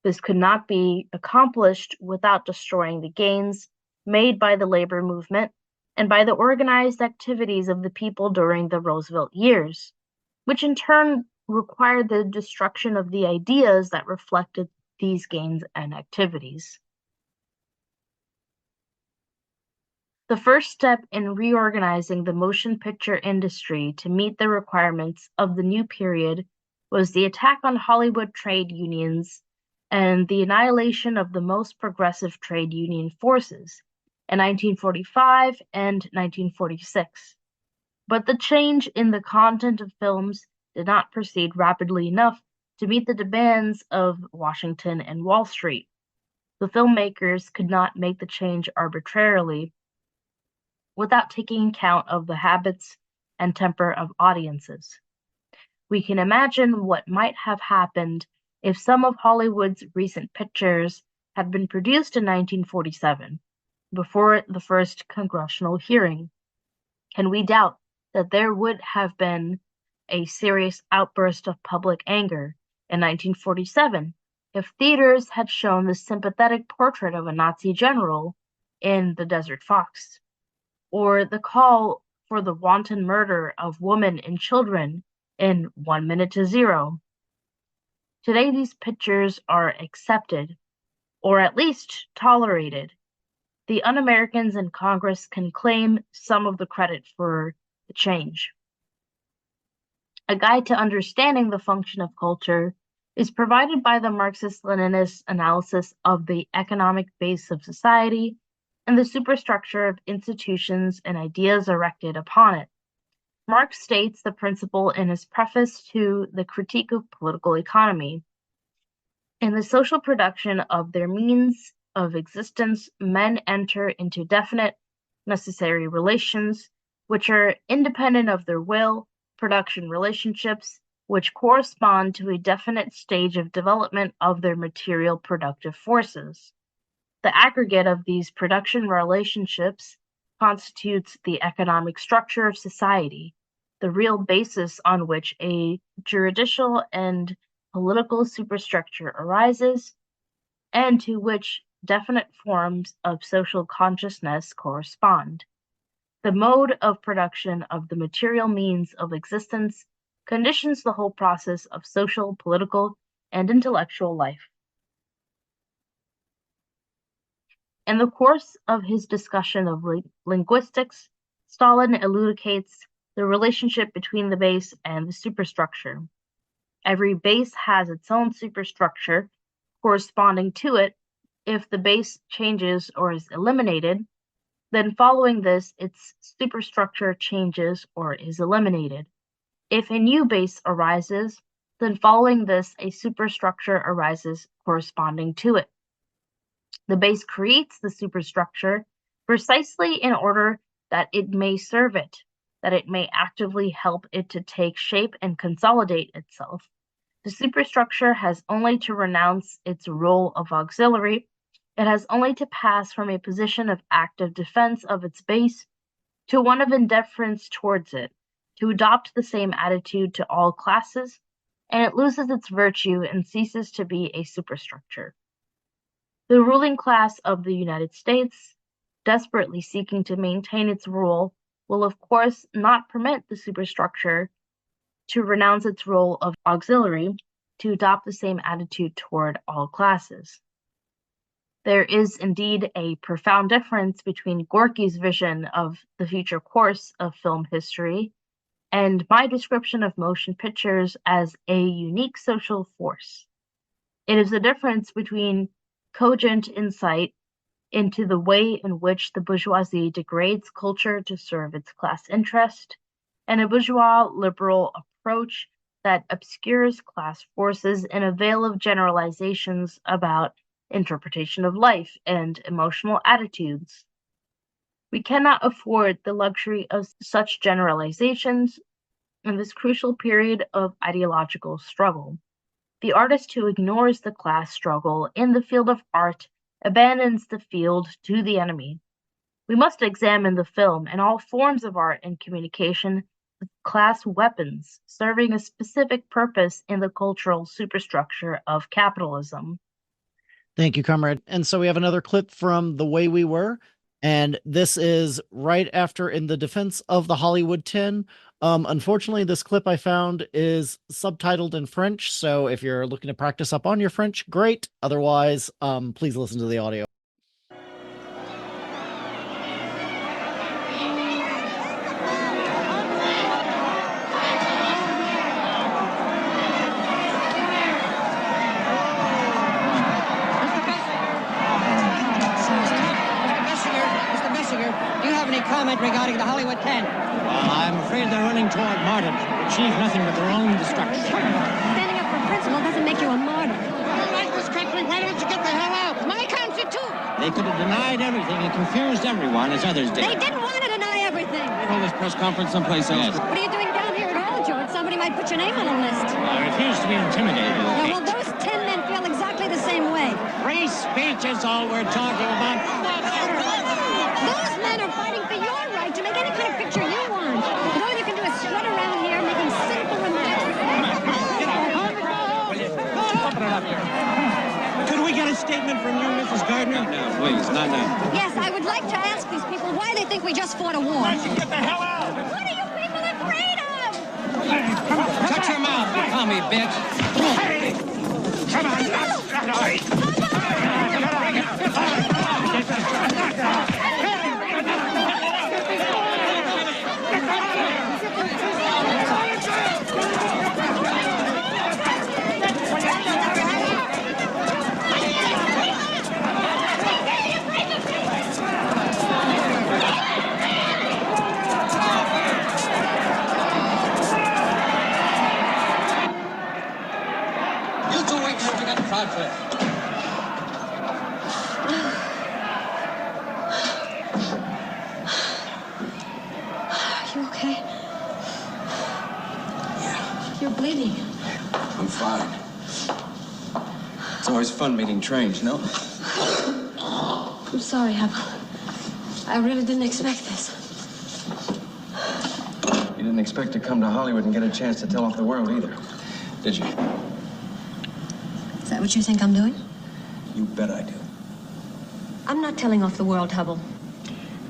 This could not be accomplished without destroying the gains made by the labor movement and by the organized activities of the people during the Roosevelt years, which in turn required the destruction of the ideas that reflected these gains and activities. The first step in reorganizing the motion picture industry to meet the requirements of the new period was the attack on Hollywood trade unions and the annihilation of the most progressive trade union forces in 1945 and 1946. But the change in the content of films did not proceed rapidly enough to meet the demands of Washington and Wall Street. The filmmakers could not make the change arbitrarily without taking account of the habits and temper of audiences. We can imagine what might have happened if some of Hollywood's recent pictures had been produced in 1947, before the first congressional hearing. Can we doubt that there would have been a serious outburst of public anger in 1947 if theaters had shown the sympathetic portrait of a Nazi general in The Desert Fox, or the call for the wanton murder of women and children in 1 Minute to Zero? Today, these pictures are accepted, or at least tolerated. The un-Americans in Congress can claim some of the credit for the change. A guide to understanding the function of culture is provided by the Marxist-Leninist analysis of the economic base of society and the superstructure of institutions and ideas erected upon it. Marx states the principle in his preface to the Critique of Political Economy. In the social production of their means of existence, men enter into definite necessary relations, which are independent of their will, production relationships, which correspond to a definite stage of development of their material productive forces. The aggregate of these production relationships constitutes the economic structure of society, the real basis on which a juridical and political superstructure arises, and to which definite forms of social consciousness correspond. The mode of production of the material means of existence conditions the whole process of social, political, and intellectual life. In the course of his discussion of linguistics, Stalin elucidates the relationship between the base and the superstructure. Every base has its own superstructure corresponding to it. If the base changes or is eliminated, then following this, its superstructure changes or is eliminated. If a new base arises, then following this, a superstructure arises corresponding to it. The base creates the superstructure precisely in order that it may serve it, that it may actively help it to take shape and consolidate itself. The superstructure has only to renounce its role of auxiliary. It has only to pass from a position of active defense of its base to one of indifference towards it, to adopt the same attitude to all classes, and it loses its virtue and ceases to be a superstructure. The ruling class of the United States, desperately seeking to maintain its rule, will of course not permit the superstructure to renounce its role of auxiliary, to adopt the same attitude toward all classes. There is indeed a profound difference between Gorky's vision of the future course of film history and my description of motion pictures as a unique social force. It is the difference between cogent insight into the way in which the bourgeoisie degrades culture to serve its class interest, and a bourgeois liberal approach that obscures class forces in a veil of generalizations about interpretation of life and emotional attitudes. We cannot afford the luxury of such generalizations in this crucial period of ideological struggle. The artist who ignores the class struggle in the field of art abandons the field to the enemy. We must examine the film and all forms of art and communication as class weapons serving a specific purpose in the cultural superstructure of capitalism. Thank you, comrade. And so we have another clip from The Way We Were, and this is right after In the Defense of the Hollywood 10. Unfortunately, this clip I found is subtitled in French, so if you're looking to practice up on your French, great. Otherwise, please listen to the audio. Regarding the Hollywood 10. Well, I'm afraid they're running toward martyrdom, achieve nothing but their own destruction. Standing up for principle doesn't make you a martyr. I don't like this country. Why don't you get the hell out? My country, too. They could have denied everything and confused everyone as others did. They didn't want to deny everything. Hold this press conference someplace else. What are you doing down here at all, George? Somebody might put your name on a list. I refuse to be intimidated. Yeah, well, those 10 men feel exactly the same way. Free speech is all we're talking about. Those men are fighting for your right to make any kind of picture you want. But all you can do is strut around here making cynical remarks. Could we get a statement from you, Mrs. Gardner? No, please, not now. Yes, I would like to ask these people why they think we just fought a war. Why don't you get the hell out? What are you people afraid of? Shut your mouth, you call me bitch. Hey! Come on! You two wait till you get project. Are you okay? Yeah. You're bleeding. I'm fine. It's always fun meeting trains, no? I'm sorry, Hubble. I really didn't expect this. You didn't expect to come to Hollywood and get a chance to tell off the world either, did you? Is that what you think I'm doing? You bet I do. I'm not telling off the world, Hubble.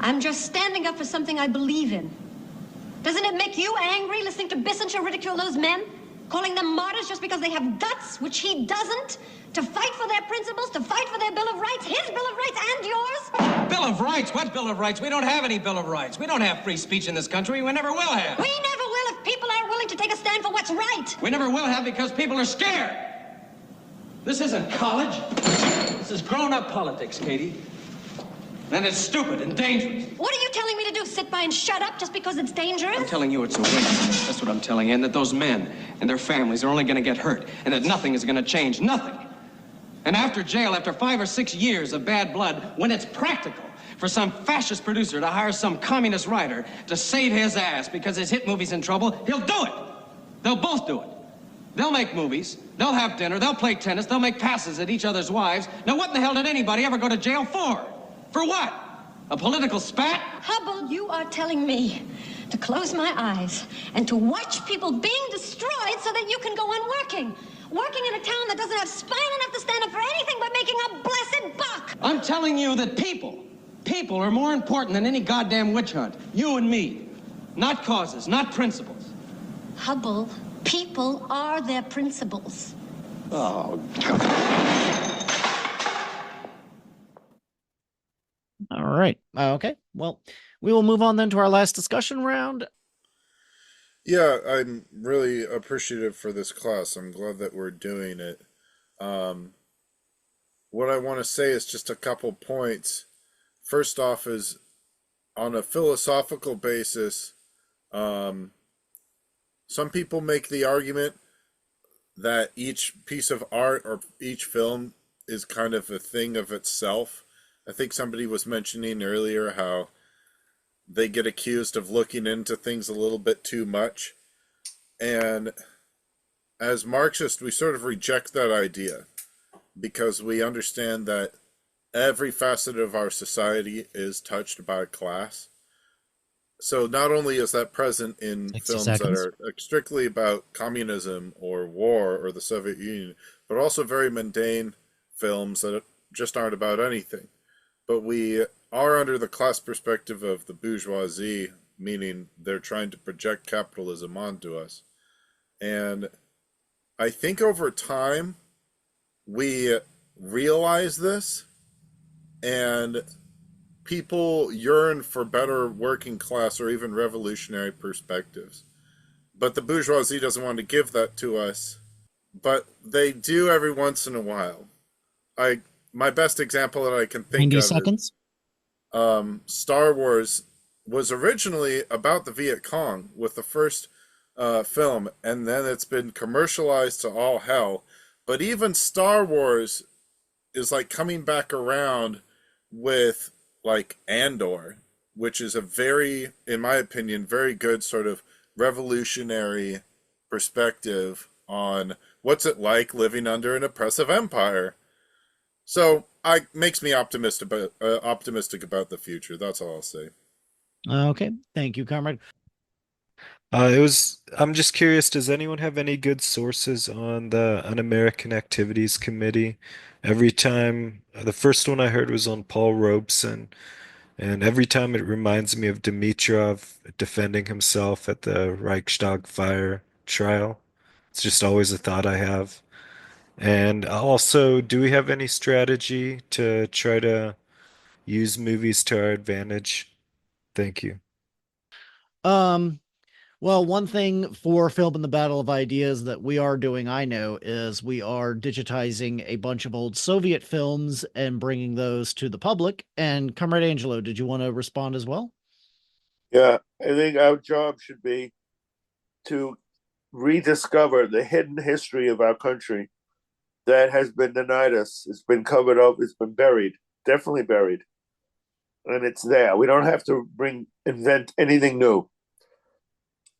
I'm just standing up for something I believe in. Doesn't it make you angry listening to Bissinger ridicule those men? Calling them martyrs just because they have guts, which he doesn't? To fight for their principles, to fight for their Bill of Rights, his Bill of Rights and yours? Bill of Rights? What Bill of Rights? We don't have any Bill of Rights. We don't have free speech in this country. We never will have. We never will if people aren't willing to take a stand for what's right. We never will have because people are scared. This isn't college. This is grown-up politics, Katie. And it's stupid and dangerous. What are you telling me to do? Sit by and shut up just because it's dangerous? I'm telling you it's a waste. That's what I'm telling you. And that those men and their families are only going to get hurt. And that nothing is going to change. Nothing. And after jail, after 5 or 6 years of bad blood, when it's practical for some fascist producer to hire some communist writer to save his ass because his hit movie's in trouble, he'll do it. They'll both do it. They'll make movies. They'll have dinner. They'll play tennis. They'll make passes at each other's wives. Now, what in the hell did anybody ever go to jail for? For what? A political spat? Hubble, you are telling me to close my eyes and to watch people being destroyed so that you can go on working. Working in a town that doesn't have spine enough to stand up for anything but making a blessed buck. I'm telling you that people are more important than any goddamn witch hunt. You and me. Not causes, not principles. Hubble, people are their principles. Oh, God. All right. Okay. Well, we will move on then to our last discussion round. Yeah, I'm really appreciative for this class. I'm glad that we're doing it. What I want to say is just a couple points. First off is, on a philosophical basis, some people make the argument that each piece of art or each film is kind of a thing of itself. I think somebody was mentioning earlier how they get accused of looking into things a little bit too much. And as Marxists, we sort of reject that idea because we understand that every facet of our society is touched by class. So not only is that present in films that are strictly about communism or war or the Soviet Union, but also very mundane films that just aren't about anything. But we are under the class perspective of the bourgeoisie, meaning they're trying to project capitalism onto us. And I think over time, we realize this, and people yearn for better working class or even revolutionary perspectives. But the bourgeoisie doesn't want to give that to us, but they do every once in a while. My best example that I can think 90 of seconds. Is, Star Wars was originally about the Viet Cong, with the first film, and then it's been commercialized to all hell. But even Star Wars is like coming back around with like Andor, which is a very, in my opinion, very good sort of revolutionary perspective on what's it like living under an oppressive empire. So I makes me optimistic about the future. That's all I'll say. Okay, thank you, comrade. I'm just curious, does anyone have any good sources on the Un-American Activities Committee? Every time, the first one I heard was on Paul Robeson, and every time it reminds me of Dimitrov defending himself at the Reichstag fire trial. It's just always a thought I have. And also, do we have any strategy to try to use movies to our advantage? Thank you. Well, one thing for Film and the Battle of Ideas that we are doing, I know, is we are digitizing a bunch of old Soviet films and bringing those to the public. And Comrade Angelo, did you want to respond as well? Yeah, I think our job should be to rediscover the hidden history of our country that has been denied us. It's been covered up, it's been buried, definitely buried. And it's there. We don't have to invent anything new.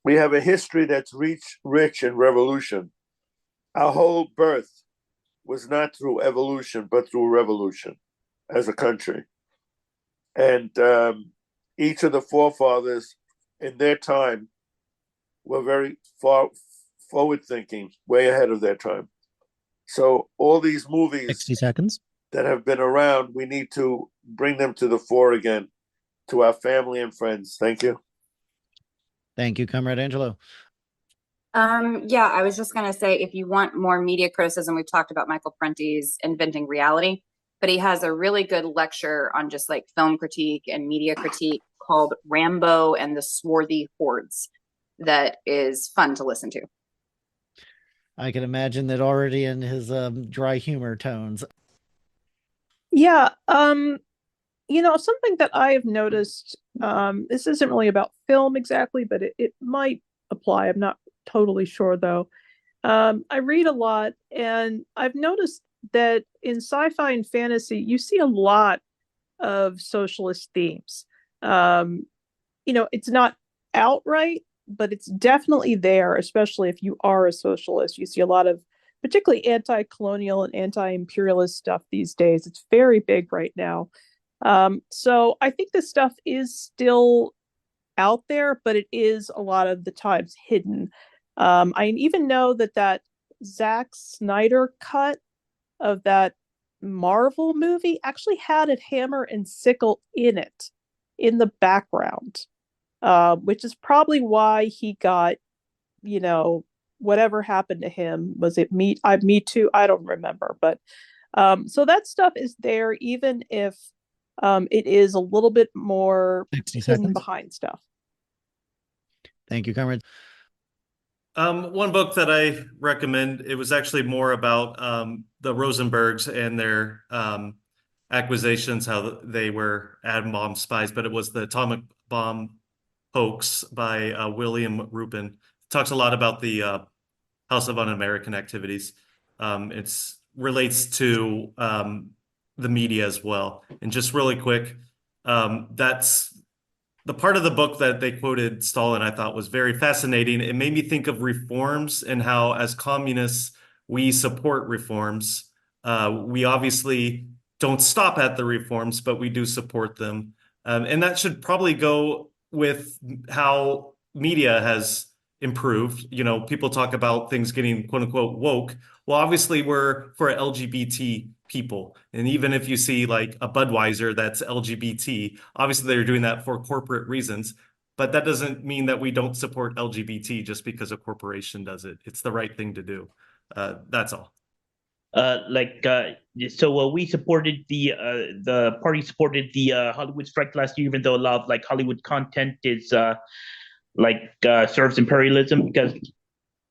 We have a history that's rich in revolution. Our whole birth was not through evolution, but through revolution as a country. And each of the forefathers in their time were very forward thinking, way ahead of their time. So all these movies 60 seconds that have been around, we need to bring them to the fore again, to our family and friends. Thank you. Thank you, Comrade Angelo. Yeah, I was just going to say, if you want more media criticism, we've talked about Michael Prenti's Inventing Reality, but he has a really good lecture on just like film critique and media critique called Rambo and the Swarthy Hordes that is fun to listen to. I can imagine that already in his dry humor tones. Yeah, something that I have noticed, this isn't really about film exactly, but it might apply. I'm not totally sure, though. I read a lot, and I've noticed that in sci-fi and fantasy, you see a lot of socialist themes. It's not outright, but it's definitely there, especially if you are a socialist. You see a lot of particularly anti-colonial and anti-imperialist stuff these days. It's very big right now. So I think this stuff is still out there, but it is a lot of the times hidden. I even know that Zack Snyder cut of that Marvel movie actually had a hammer and sickle in it, in the background, which is probably why he got, whatever happened to him. Was it Me Too? I don't remember. But so that stuff is there, even if it is a little bit more hidden behind stuff. Thank you, Comrade. One book that I recommend, it was actually more about the Rosenbergs and their accusations, how they were atom bomb spies, but it was the atomic bomb hoax by William Rubin. It talks a lot about the House of Un-American Activities. It relates to the media as well. And just really quick, that's the part of the book that they quoted Stalin, I thought was very fascinating. It made me think of reforms and how, as communists, we support reforms. We obviously don't stop at the reforms, but we do support them. And that should probably go with how media has improved. People talk about things getting quote unquote woke. Well, obviously we're for LGBT people. And even if you see like a Budweiser that's LGBT, obviously they're doing that for corporate reasons, but that doesn't mean that we don't support LGBT just because a corporation does it. It's the right thing to do. That's all. So we supported the party supported the Hollywood strike last year, even though a lot of Hollywood content is serves imperialism, because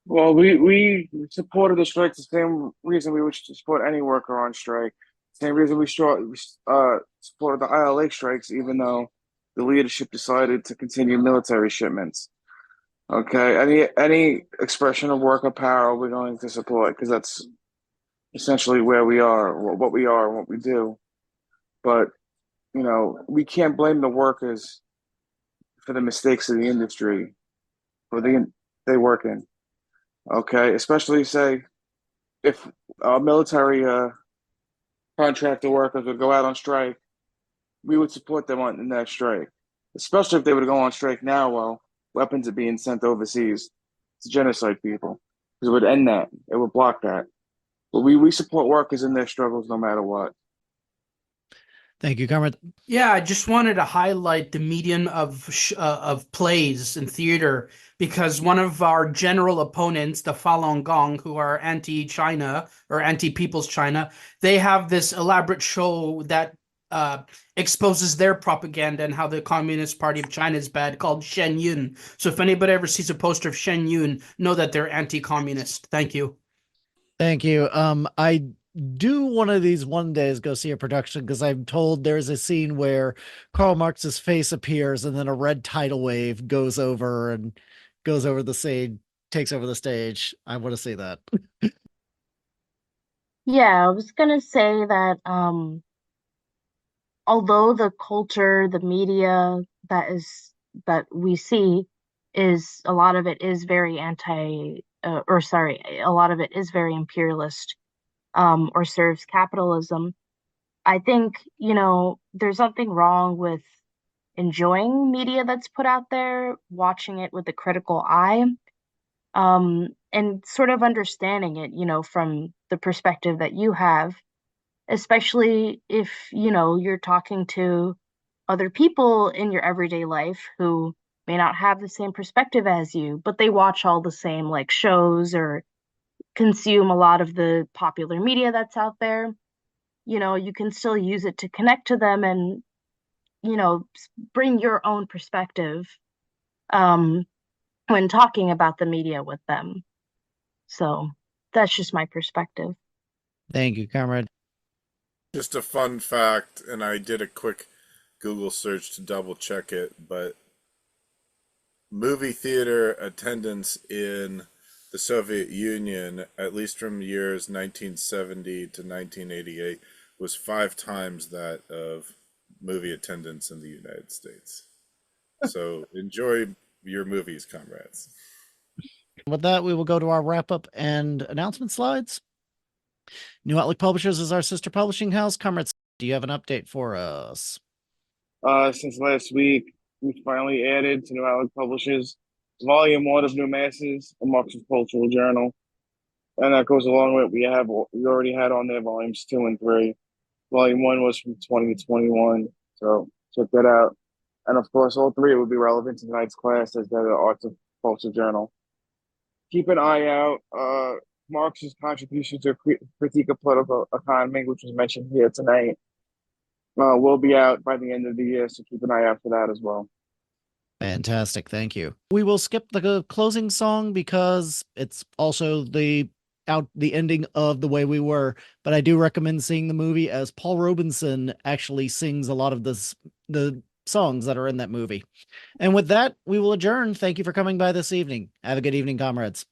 we supported the strike the same reason we would support any worker on strike. Same reason we supported the ILA strikes, even though the leadership decided to continue military shipments. Okay, any expression of worker power we're going to support because that's essentially where we are, what we are, and what we do. But we can't blame the workers for the mistakes of the industry or they work in. Okay, especially say if military contractor workers would go out on strike, we would support them in that strike. Especially if they would go on strike now while weapons are being sent overseas to genocide people, because it would end that. It would block that. But we support workers in their struggles no matter what. Thank you, Comrade. Yeah, I just wanted to highlight the medium of plays and theater because one of our general opponents, the Falun Gong, who are anti-China or anti-People's China, they have this elaborate show that exposes their propaganda and how the Communist Party of China is bad, called Shen Yun. So if anybody ever sees a poster of Shen Yun, know that they're anti-communist. Thank you. Thank you. I do one of these one days go see a production because I'm told there's a scene where Karl Marx's face appears and then a red tidal wave goes over the stage, takes over the stage. I want to see that. Yeah, I was gonna say that although the culture, the media that we see is a lot of it is very a lot of it is very imperialist, or serves capitalism. I think, there's nothing wrong with enjoying media that's put out there, watching it with a critical eye, and sort of understanding it, from the perspective that you have, especially if, you're talking to other people in your everyday life who may not have the same perspective as you, but they watch all the same like shows or consume a lot of the popular media that's out there. You can still use it to connect to them and, bring your own perspective when talking about the media with them. So that's just my perspective. Thank you, Comrade. Just a fun fact, and I did a quick Google search to double check it, but movie theater attendance in the Soviet Union, at least from years 1970 to 1988, was 5 times that of movie attendance in the United States. So enjoy your movies, comrades. With that, we will go to our wrap-up and announcement slides. New Outlook Publishers is our sister publishing house. Comrades, do you have an update for us? Since last week, we finally added to New Outlook Publishers Volume 1 of New Masses, a Marxist cultural journal. And that goes along with we already had on there Volumes 2 and 3. Volume 1 was from 2021, so check that out. And of course, all 3 would be relevant to tonight's class as the Arts of Culture journal. Keep an eye out. Marx's contribution to critique of political economy, which was mentioned here tonight, will be out by the end of the year, so keep an eye out for that as well. Fantastic, thank you. We will skip the closing song because it's also the ending of The Way We Were, but I do recommend seeing the movie as Paul Robeson actually sings a lot of the songs that are in that movie. And with that, we will adjourn. Thank you for coming by this evening. Have a good evening, comrades.